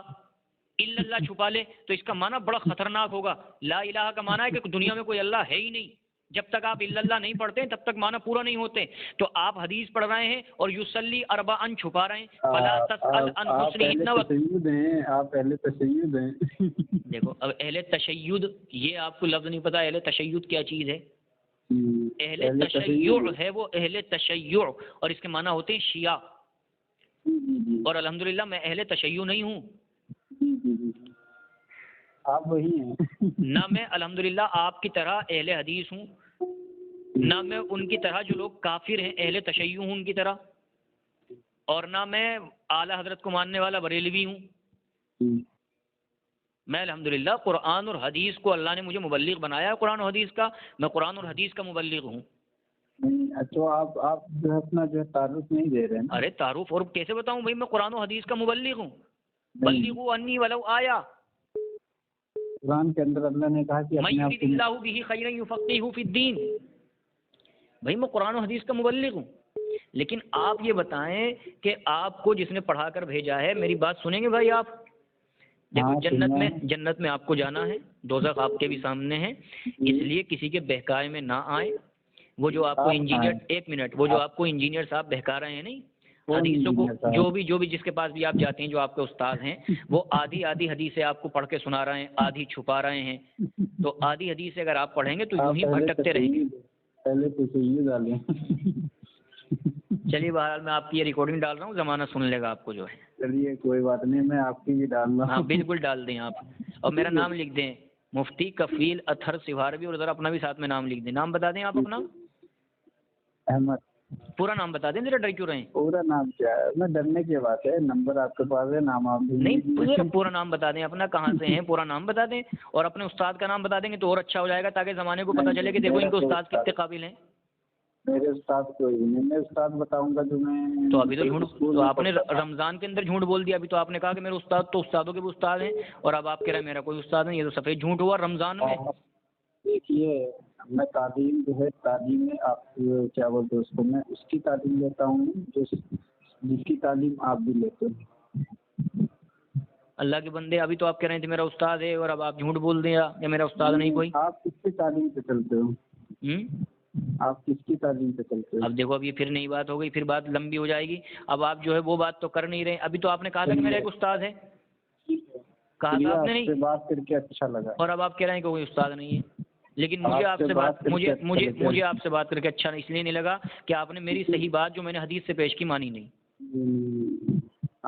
[SPEAKER 1] الا اللہ چھپا لے تو اس کا معنی بڑا خطرناک ہوگا۔ لا الہ کا معنی ہے کہ دنیا میں کوئی اللہ ہے ہی نہیں، جب تک آپ الا اللہ نہیں پڑھتے تب تک معنی پورا نہیں ہوتے۔ تو آپ حدیث پڑھ رہے ہیں اور یصلی اربعا چھپا رہے ہیں، فلا تسأل عن حسنہن۔
[SPEAKER 2] آپ اہل تشیع ہیں۔
[SPEAKER 1] دیکھو اب اہل تشیع، یہ آپ کو لفظ نہیں پتا اہل تشیع کیا چیز ہے؟ اہل تشیع ہے وہ اہل تشیع، اور اس کے معنی ہوتے ہیں شیعہ۔ اور الحمدللہ میں اہل تشیع نہیں ہوں.
[SPEAKER 2] آپ وہی ہیں.
[SPEAKER 1] نہ میں الحمدللہ آپ کی طرح اہل حدیث ہوں، نہ میں ان کی طرح جو لوگ کافر ہیں اہل تشیع ہوں ان کی طرح، اور نہ میں اعلیٰ حضرت کو ماننے والا بریلوی ہوں. میں الحمدللہ قرآن اور حدیث کو اللہ نے مجھے مبلغ بنایا ہے، قرآن و حدیث کا، میں قرآن اور حدیث کا مبلغ ہوں.
[SPEAKER 2] تو آپ جو ہے اپنا جو ہے تعارف نہیں دے رہے ہیں.
[SPEAKER 1] ارے تعارف اور کیسے بتاؤں بھائی، میں قرآن و حدیث کا مبلغ ہوں. بلغوا انی ولو آیا.
[SPEAKER 2] قرآن کے اندر اللہ نے کہا کہ
[SPEAKER 1] من یرد اللہ بہ خیرا یفقہہ فی الدین. بھائی میں قرآن و حدیث کا مبلغ ہوں. لیکن آپ یہ بتائیں کہ آپ کو جس نے پڑھا کر بھیجا ہے، میری بات سنیں گے بھائی آپ؟ دیکھو جنت میں آپ کو جانا ہے، دوزخ آپ کے بھی سامنے ہے، اس لیے کسی کے بہکائے میں نہ آئیں. وہ جو آپ کو انجینئر، ایک منٹ، وہ جو آپ کو انجینئر صاحب بہکا رہے ہیں نہیں حدیثوں کو، جو بھی جس کے پاس بھی آپ جاتے ہیں، جو آپ کے استاد ہیں، وہ آدھی حدیثیں آپ کو پڑھ کے سنا رہے ہیں، آدھی چھپا رہے ہیں. تو آدھی حدیث اگر آپ پڑھیں گے تو یوں ہی بھٹکتے رہیں گے.
[SPEAKER 2] پہلے تو یہ ڈالیں.
[SPEAKER 1] چلیے بہرحال میں آپ کی یہ ریکارڈنگ ڈال رہا ہوں، زمانہ سن لے گا آپ کو جو ہے.
[SPEAKER 2] چلیے کوئی بات نہیں، میں آپ کی بھی ڈال رہا ہوں.
[SPEAKER 1] ہاں بالکل ڈال دیں آپ، اور میرا نام لکھ دیں، مفتی کفیل اطہر سواربی، اور ذرا اپنا بھی ساتھ میں نام لکھ دیں. نام بتا دیں آپ اپنا.
[SPEAKER 2] احمد.
[SPEAKER 1] پورا نام بتا دیں ذرا، ڈر کیوں رہے ہیں؟
[SPEAKER 2] پورا نام کیا ہے؟ میں ڈرنے کی بات ہے، نمبر آپ کے پاس ہے، نام آپ
[SPEAKER 1] نہیں، پورا نام بتا دیں اپنا، کہاں سے ہیں، پورا نام بتا دیں، اور اپنے استاد کا نام بتا دیں گے تو اور اچھا ہو جائے گا، تاکہ زمانے کو پتہ چلے کہ دیکھو ان کے استاد کتنے قابل ہیں.
[SPEAKER 2] میرے استاد کوئی نہیں، میں استاد بتاؤں گا جو میں.
[SPEAKER 1] تو ابھی تو جھوٹ، تو آپ نے رمضان کے اندر جھوٹ بول دیا. ابھی تو آپ نے کہا کہ میرے استاد تو استادوں کے بھی استاد ہیں، اور اب آپ کہہ رہے ہیں میرا کوئی استاد نہیں. یہ تو سفید جھوٹ ہوا رمضان میں.
[SPEAKER 2] دیکھیے میں تعلیم جو ہے، تعلیم میں آپ کیا بولتے ہیں اس کو، میں اس کی تعلیم لیتا ہوں جس کی تعلیم آپ بھی لیتے ہیں.
[SPEAKER 1] اللہ کے بندے، ابھی تو آپ کہہ رہے تھے میرا استاد ہے، اور اب آپ جھوٹ بول دیں یا میرا استاد نہیں کوئی.
[SPEAKER 2] آپ کس کی تعلیم سے چلتے ہو؟ آپ کس کی تعلیم سے چلتے ہو؟
[SPEAKER 1] اب دیکھو اب یہ پھر نئی بات ہو گئی، پھر بات لمبی ہو جائے گی. اب آپ جو ہے وہ بات تو کر نہیں رہے. ابھی تو آپ نے کہا تھا کہ میرا ایک استاد ہے، کہا تھا آپ نے نہیں،
[SPEAKER 2] بات کر کے اچھا لگا.
[SPEAKER 1] اور اب آپ کہہ رہے ہیں کہ کوئی استاد نہیں ہے. لیکن مجھے آپ سے بات کر کے اچھا اس لیے نہیں لگا کہ آپ نے میری صحیح بات جو میں نے حدیث سے پیش کی مانی نہیں.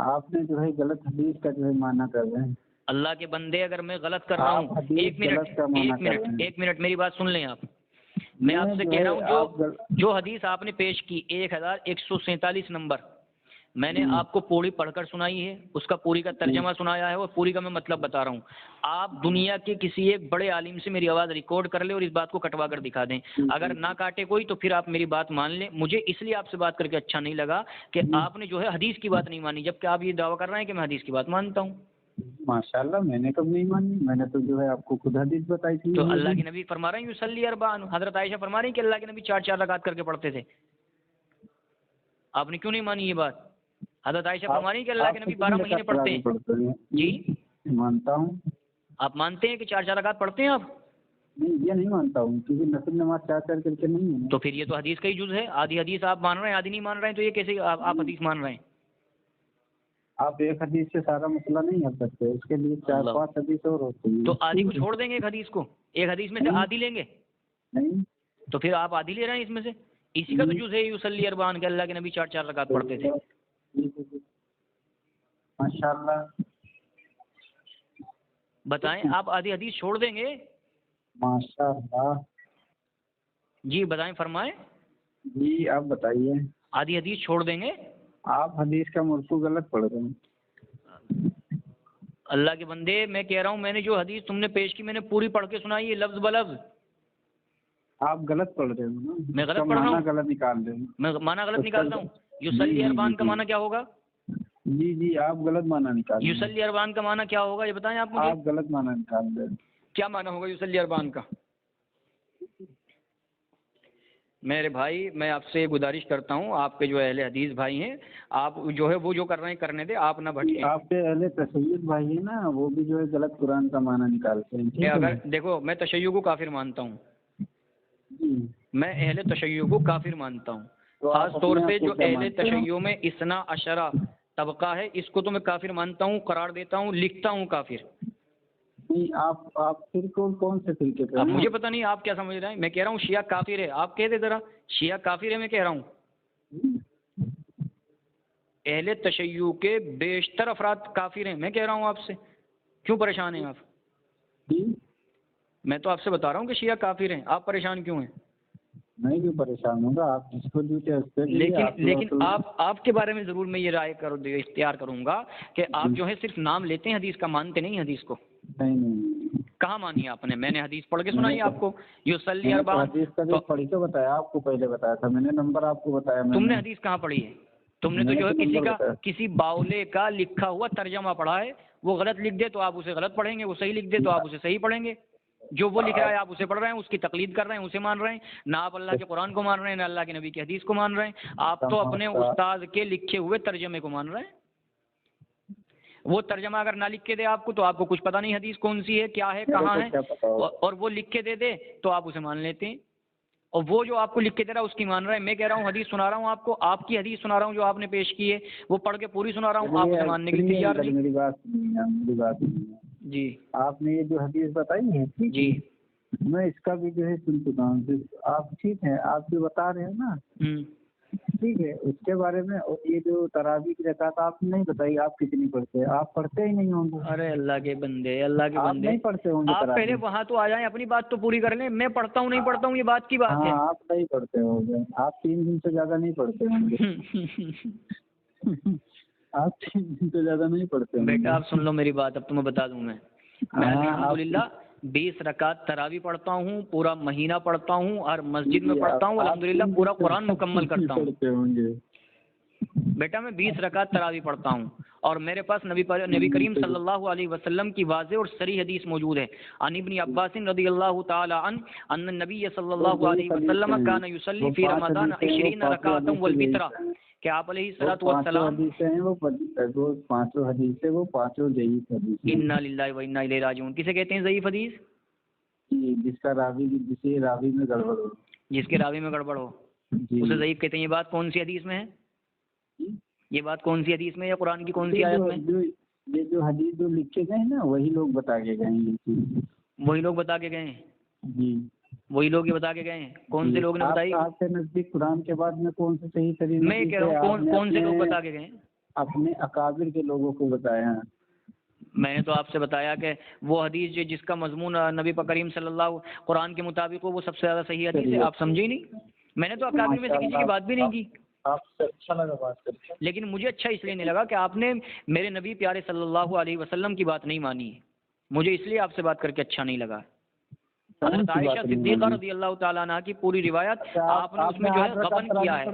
[SPEAKER 2] آپ نے جو ہے غلط حدیث کا جو ہے مانا کر رہے ہیں.
[SPEAKER 1] اللہ کے بندے، اگر میں غلط کر رہا ہوں، ایک منٹ میری بات سن لیں آپ. میں آپ سے کہہ رہا ہوں جو حدیث آپ نے پیش کی 1147 نمبر، میں نے آپ کو پوری پڑھ کر سنائی ہے، اس کا پوری کا ترجمہ سنایا ہے، اور پوری کا میں مطلب بتا رہا ہوں. آپ دنیا کے کسی ایک بڑے عالم سے میری آواز ریکارڈ کر لیں اور اس بات کو کٹوا کر دکھا دیں. اگر نہ کاٹے کوئی تو پھر آپ میری بات مان لیں. مجھے اس لیے آپ سے بات کر کے اچھا نہیں لگا کہ آپ نے جو ہے حدیث کی بات نہیں مانی، جبکہ آپ یہ دعویٰ کر رہے ہیں کہ میں حدیث کی بات مانتا ہوں.
[SPEAKER 2] ماشاء اللہ، میں نے کب نہیں مانی، میں نے تو جو ہے آپ کو خود حدیث بتائی تھی.
[SPEAKER 1] تو اللہ کے نبی فرما رہے ہیں یصلی اربعا، حضرت عائشہ فرما رہی ہیں کہ اللہ کے نبی 4 رکعت کر کے پڑھتے تھے. آپ نے کیوں نہیں مانی یہ بات؟ حضرت عائشہ فرما رہی ہیں کہ اللہ کے نبی 12 مہینے پڑھتے ہیں. جی
[SPEAKER 2] مانتا ہوں.
[SPEAKER 1] آپ مانتے ہیں کہ 4 رکعت پڑھتے ہیں آپ؟
[SPEAKER 2] نہیں، یہ نہیں مانتا ہوں، کیونکہ نفل نماز 4 کر کے نہیں ہے.
[SPEAKER 1] تو پھر یہ تو حدیث کا ہی جز ہے. آدھی حدیث آپ مان رہے ہیں، آدھی نہیں مان رہے ہیں، تو یہ کیسے آپ حدیث مان رہے ہیں؟
[SPEAKER 2] آپ ایک حدیث سے سارا مسئلہ نہیں حل سکتے، اس کے لیے 4-5 حدیث اور ہوتی ہیں.
[SPEAKER 1] تو آدھی کو چھوڑ دیں گے، ایک حدیث کو، ایک حدیث میں سے آدھی لیں گے؟
[SPEAKER 2] نہیں.
[SPEAKER 1] تو پھر آپ آدھی لے رہے ہیں اس میں سے. اسی کا تو جز ہے یصلی اربعا کہ اللہ کے نبی 4 رکعت پڑھتے تھے.
[SPEAKER 2] ماشاء اللہ.
[SPEAKER 1] بتائیں، آپ آدھی حدیث چھوڑ دیں گے؟
[SPEAKER 2] ماشاء اللہ.
[SPEAKER 1] جی بتائیں، فرمائیں.
[SPEAKER 2] جی آپ بتائیے.
[SPEAKER 1] آدھی حدیث چھوڑ دیں گے؟
[SPEAKER 2] آپ حدیث کا مرفوع غلط پڑھ رہے ہیں.
[SPEAKER 1] اللہ کے بندے، میں کہہ رہا ہوں میں نے جو حدیث تم نے پیش کی میں نے پوری پڑھ کے سنائی ہے، لفظ بلفظ.
[SPEAKER 2] آپ غلط پڑھ رہے ہو.
[SPEAKER 1] میں غلط پڑھ رہا ہوں؟
[SPEAKER 2] غلط نکال رہے ہیں.
[SPEAKER 1] میں معنی غلط نکالتا ہوں. یصلی اربعا کا معنی کیا ہوگا؟
[SPEAKER 2] جی آپ غلط معنی نکال رہے ہیں.
[SPEAKER 1] یصلی اربعا کا معنی کیا ہوگا یہ بتائیں آپ مجھے.
[SPEAKER 2] آپ غلط معنی نکال رہے ہیں.
[SPEAKER 1] کیا معنی ہوگا یصلی اربعا کا؟ میرے بھائی، میں آپ سے گزارش کرتا ہوں، آپ کے جو اہل حدیث بھائی ہیں، آپ جو ہے وہ جو کر رہے ہیں کرنے دیں، آپ نہ بھٹکیں. آپ
[SPEAKER 2] کے اہل تشیع بھائی ہیں نا، وہ بھی جو ہے غلط قرآن کا معنی نکالتے ہیں.
[SPEAKER 1] اگر دیکھو، میں تشیع کو کافر مانتا ہوں. میں اہل تشیع کو کافر مانتا ہوں. خاص طور سے جو اہل تشیع میں اثنا عشرہ طبقہ ہے، اس کو تو میں کافر مانتا ہوں، قرار دیتا ہوں، لکھتا ہوں کافر.
[SPEAKER 2] آپ پھر کون سے فرقے پہ؟
[SPEAKER 1] اب مجھے پتہ نہیں آپ کیا سمجھ رہے ہیں. میں کہہ رہا ہوں شیعہ کافر ہے، آپ کہہ دیں ذرا شیعہ کافر ہے. میں کہہ رہا ہوں اہل تشیع کے بیشتر افراد کافر ہیں. میں کہہ رہا ہوں آپ سے، کیوں پریشان ہیں آپ؟
[SPEAKER 2] جی
[SPEAKER 1] میں تو آپ سے بتا رہا ہوں کہ شیعہ کافر ہیں، آپ پریشان کیوں ہیں؟
[SPEAKER 2] میں کیوں پریشان ہوں گا؟ آپ جس کو جو چاہتے ہیں.
[SPEAKER 1] لیکن آپ کے بارے میں ضرور میں یہ رائے اختیار کروں گا کہ آپ جو ہے صرف نام لیتے ہیں حدیث کا، مانتے نہیں حدیث کو.
[SPEAKER 2] نہیں
[SPEAKER 1] کہاں مانی آپ نے؟ میں نے حدیث پڑھ کے سنائی آپ کو. یصلی
[SPEAKER 2] میں نے تو
[SPEAKER 1] اربعا.
[SPEAKER 2] حدیث کا جو پڑھی کے بتایا آپ کو، پہلے بتایا تھا میں نے، نمبر آپ کو بتایا.
[SPEAKER 1] تم نے حدیث کہاں پڑھی ہے؟ تم نے تو جو ہے کسی باولے کا لکھا ہوا ترجمہ پڑھا ہے. وہ غلط لکھ دے تو آپ اسے غلط پڑھیں گے، وہ صحیح لکھ دے تو آپ اسے صحیح پڑھیں گے. جو وہ لکھ رہا ہے آپ اسے پڑھ رہے ہیں، اس کی تقلید کر رہے ہیں، اسے مان رہے ہیں. نہ آپ اللہ کے قرآن کو مان رہے ہیں، نہ اللہ کے نبی کی حدیث کو مان رہے ہیں. آپ تو اپنے استاد کے لکھے ہوئے ترجمے کو مان رہے ہیں. وہ ترجمہ اگر نہ لکھ کے دے آپ کو تو آپ کو کچھ پتہ نہیں حدیث کون سی ہے، کیا ہے، کہاں ہے. اور وہ لکھ کے دے دے تو آپ اسے مان لیتے ہیں. اور وہ جو آپ کو لکھ کے دے رہا ہے اس کی مان رہے ہیں. میں کہہ رہا ہوں حدیث سنا رہا ہوں آپ کو، آپ کی حدیث سنا رہا ہوں جو آپ نے پیش کی ہے، وہ پڑھ کے پوری سنا رہا ہوں. آپ اسے ماننے کے لیے تیار نہیں.
[SPEAKER 2] میری بات
[SPEAKER 1] جی
[SPEAKER 2] آپ نے یہ جو حدیث بتائی ہے
[SPEAKER 1] جی
[SPEAKER 2] میں اس کا بھی جو ہے سن چکا ہوں. آپ ٹھیک ہے، آپ جو بتا رہے ہیں نا ٹھیک ہے، اس کے بارے میں. یہ جو تراویح کی رکعت آپ نے نہیں بتائی آپ کتنی پڑھتے ہیں؟ آپ پڑھتے ہی نہیں ہوں گے.
[SPEAKER 1] ارے اللہ کے بندے، اللہ کے
[SPEAKER 2] آپ
[SPEAKER 1] بندے،
[SPEAKER 2] نہیں پڑھتے ہوں گے.
[SPEAKER 1] آپ پہلے وہاں تو آ جائیں، اپنی بات تو پوری کر لیں. میں پڑھتا ہوں نہیں پڑھتا ہوں یہ بات کی بات ہے.
[SPEAKER 2] ہاں آپ نہیں پڑھتے ہوں گے. آپ 3 دن سے زیادہ نہیں پڑھتے ہوں گے. آپ 3 دن سے زیادہ نہیں پڑھتے ہوں گے.
[SPEAKER 1] بیٹا آپ سن لو میری بات، اب تمہیں بتا دوں. میں الحمدللہ 20 رکعت تراویح پڑھتا ہوں، پورا مہینہ پڑھتا ہوں، ہر مسجد میں پڑھتا ہوں. الحمدللہ پورا قرآن مکمل کرتا ہوں. بیٹا میں 20 رکعت تراویح پڑھتا ہوں، اور میرے پاس نبی کریم صلی اللہ علیہ وسلم کی واضح اور صریح حدیث موجود ہے. عن ابن عباس رضی اللہ تعالی عنہ ان النبی صلی اللہ علیہ وسلم کان یصلی فی رمضان 20 رکعۃ والوتر، کہ آپ علیہ الصلوۃ والسلام
[SPEAKER 2] وہ پانچوں حدیث ہے، وہ پانچوں ضعیف حدیث.
[SPEAKER 1] انا للہ و انا الیہ راجعون. کسے کہتے ہیں ضعیف حدیث؟
[SPEAKER 2] جس کا راوی جسے راوی میں گڑبڑ ہو.
[SPEAKER 1] جس کے راوی میں گڑبڑ ہو اسے ضعیف کہتے ہیں. یہ بات کون سی حدیث میں ہے؟ یہ بات کون سی حدیث میں یا قرآن کی کون سی آیت میں؟
[SPEAKER 2] یہ جو حدیث جو لکھے گئے ہیں نا وہی لوگ بتا کے گئے ہیں.
[SPEAKER 1] وہی لوگ بتا کے گئے ہیں.
[SPEAKER 2] جی
[SPEAKER 1] وہی لوگ یہ بتا کے گئے ہیں. کون سے لوگ نے بتائی؟
[SPEAKER 2] آپ کے نزدیک قرآن کے بعد میں کون سے صحیح طریقے؟
[SPEAKER 1] میں کہہ رہا ہوں کون سے لوگ بتا کے گئے ہیں؟
[SPEAKER 2] اپنے اکابر کے لوگوں کو بتایا.
[SPEAKER 1] میں نے تو آپ سے بتایا کہ وہ حدیث جس کا مضمون نبی کریم صلی اللہ قرآن کے مطابق ہو وہ سب سے زیادہ صحیح حدیث ہے. آپ سمجھے ہی نہیں. میں نے تو اکابر میں سے کسی کی بات بھی نہیں کی.
[SPEAKER 2] آپ سے اچھا لگا بات کر کے،
[SPEAKER 1] لیکن مجھے اچھا اس لیے نہیں لگا کہ آپ نے میرے نبی پیارے صلی اللہ علیہ وسلم کی بات نہیں مانی ہے. مجھے اس لیے آپ سے بات کر کے اچھا نہیں لگا. حضرت عائشہ صدیقہ رضی اللہ تعالیٰ عنہ کی پوری روایت آپ نے اس میں جو ہے غبن کیا ہے.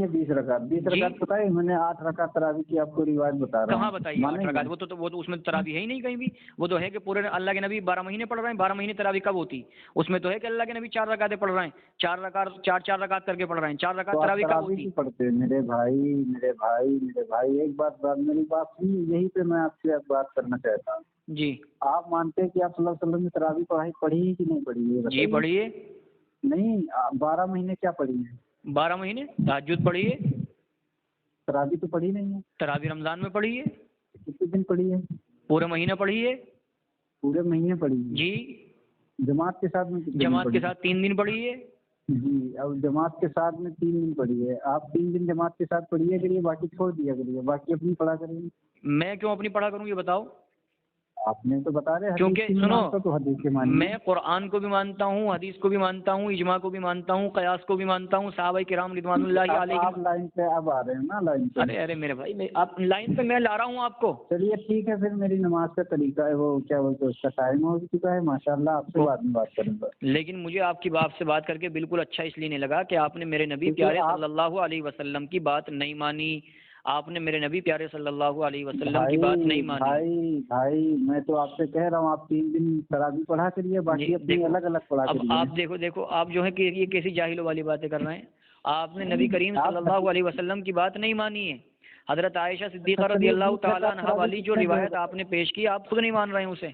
[SPEAKER 2] 20 رکعت بتائی میں نے. 8 رکعت تراویح کی آپ کو روایت بتا رہا ہوں.
[SPEAKER 1] کہاں بتائیے 8 رکعت؟ وہ تو اس میں تراویح ہے ہی نہیں کہیں بھی. وہ تو ہے کہ پورے اللہ کے نبی 12 مہینے پڑھ رہے ہیں. 12 مہینے تراویح کب ہوتی؟ اس میں تو ہے کہ اللہ کے نبی 4 رکعتیں پڑھ رہے ہیں. 4 رکعت کر کے پڑھ رہے ہیں. 4 رکعت تراویح کب ہوتی؟
[SPEAKER 2] پڑھتے میرے بھائی ایک بات میری بات یہی پہ میں آپ سے بات کرنا چاہتا ہوں.
[SPEAKER 1] جی
[SPEAKER 2] آپ مانتے ہیں کہ آپ صلی اللہ علیہ وسلم نے تراویح پڑھی ہے کہ نہیں پڑھی ہے؟
[SPEAKER 1] جی پڑھیے.
[SPEAKER 2] نہیں 12 مہینے کیا پڑھی ہے؟
[SPEAKER 1] 12 مہینے تہجد پڑھیے.
[SPEAKER 2] تراویح تو پڑھی نہیں ہے.
[SPEAKER 1] تراویح رمضان میں پڑھیے.
[SPEAKER 2] کتنے دن پڑھی ہے؟
[SPEAKER 1] پورے مہینے پڑھیے.
[SPEAKER 2] پورے مہینے پڑھی ہے.
[SPEAKER 1] جی.
[SPEAKER 2] جماعت کے ساتھ میں؟
[SPEAKER 1] جماعت کے ساتھ 3 دن پڑھیے.
[SPEAKER 2] جی. اب جماعت کے ساتھ میں 3 دن پڑھی ہے. آپ 3 دن جماعت کے ساتھ پڑھیے کریے، باقی چھوڑ دیا کریے، باقی اپنی پڑھا کریے.
[SPEAKER 1] میں کیوں اپنی پڑھا کروں یہ بتاؤ؟
[SPEAKER 2] آپ نے تو بتا رہے
[SPEAKER 1] کیونکہ سنو
[SPEAKER 2] تو حدیث کے معنی
[SPEAKER 1] میں قرآن کو بھی مانتا ہوں، حدیث کو بھی مانتا ہوں، اجماع کو بھی مانتا ہوں، قیاس کو بھی مانتا ہوں، صحابہ کرام رضوان اللہ علیہ.
[SPEAKER 2] آپ لائن پہ اب آ رہے ہیں نا لائن پہ.
[SPEAKER 1] ارے میرے بھائی آپ لائن پہ میں لا رہا ہوں آپ کو.
[SPEAKER 2] چلیے ٹھیک ہے پھر میری نماز کا طریقہ ہے وہ کیا بولتے ہیں اس کا ٹائم ہو چکا ہے. ماشاءاللہ آپ سے بعد میں بات کروں گا.
[SPEAKER 1] لیکن مجھے آپ کی بات سے بات کر کے بالکل اچھا اس لیے نہیں لگا کہ آپ نے میرے نبی پیارے صلی اللہ علیہ وسلم کی بات نہیں مانی. آپ نے میرے نبی پیارے صلی اللہ علیہ وسلم کی بات نہیں مانی.
[SPEAKER 2] بھائی میں تو آپ سے کہہ رہا ہوں آپ 3 دن تراویح پڑھا کریے، باقی اپنی الگ الگ پڑھا کریے.
[SPEAKER 1] اب آپ دیکھو آپ جو ہے کہ یہ کیسی جاہلوں والی باتیں کر رہے ہیں. آپ نے نبی کریم صلی اللہ علیہ وسلم کی بات نہیں مانی ہے. حضرت عائشہ صدیقہ رضی اللہ تعالیٰ عنہ والی جو روایت آپ نے پیش کی آپ خود نہیں مان رہے ہیں اسے،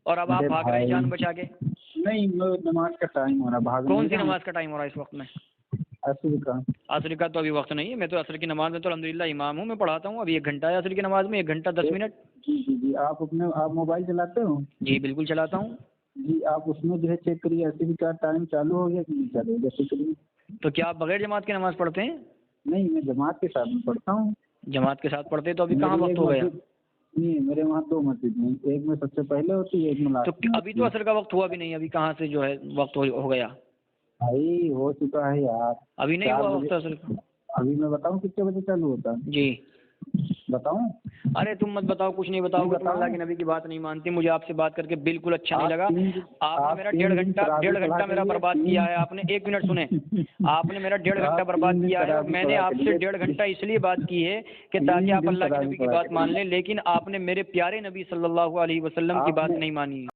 [SPEAKER 1] اور اب آپ بھاگ رہے ہیں جان بچا کے.
[SPEAKER 2] نہیں نماز کا ٹائم ہو رہا.
[SPEAKER 1] کون سی نماز کا ٹائم ہو رہا ہے اس وقت میں؟ عصر کا تو ابھی وقت نہیں ہے. میں تو عصر کی نماز میں تو الحمدللہ امام ہوں، میں پڑھاتا ہوں. ابھی 1 گھنٹہ ہے عصر کی نماز میں، 1 گھنٹہ 10 منٹ.
[SPEAKER 2] جی آپ موبائل چلاتے ہو؟
[SPEAKER 1] جی بالکل چلاتا ہوں.
[SPEAKER 2] جی آپ اس میں جو ہے چیک کریے عصر کا ٹائم چالو ہو گیا کہ نہیں چالو ہو گیا.
[SPEAKER 1] تو کیا آپ بغیر جماعت کی نماز پڑھتے ہیں؟
[SPEAKER 2] نہیں میں جماعت کے ساتھ میں پڑھتا ہوں.
[SPEAKER 1] جماعت کے ساتھ پڑھتے تو ابھی کہاں وقت ہو گیا؟
[SPEAKER 2] نہیں میرے وہاں 2 مسجد ہیں, ایک میں سب سے پہلے ہوتی ہے, ایک میں لاسٹ.
[SPEAKER 1] تو ابھی تو عصر کا وقت ہوا بھی نہیں, ابھی کہاں سے جو ہے وقت ہو گیا؟
[SPEAKER 2] بھائی ہو چکا ہے یار.
[SPEAKER 1] ابھی نہیں ہوا وقت عصر کا.
[SPEAKER 2] ابھی میں بتاؤں کتنے بجے چالو ہوتا ہے؟
[SPEAKER 1] جی
[SPEAKER 2] بتاؤں؟
[SPEAKER 1] ارے تم مت بتاؤ, کچھ نہیں بتاؤ گے, تم اللہ کے نبی کی بات نہیں مانتی. مجھے آپ سے بات کر کے بالکل اچھا نہیں لگا. آپ نے میرا ڈیڑھ گھنٹہ میرا برباد کیا ہے. آپ نے 1 منٹ سنیں, آپ نے میرا 1.5 گھنٹہ برباد کیا ہے. میں نے آپ سے 1.5 گھنٹہ اس لیے بات کی ہے کہ تاکہ آپ اللہ کے نبی کی بات مان لیں, لیکن آپ نے میرے پیارے نبی صلی اللہ علیہ وسلم کی بات نہیں مانی.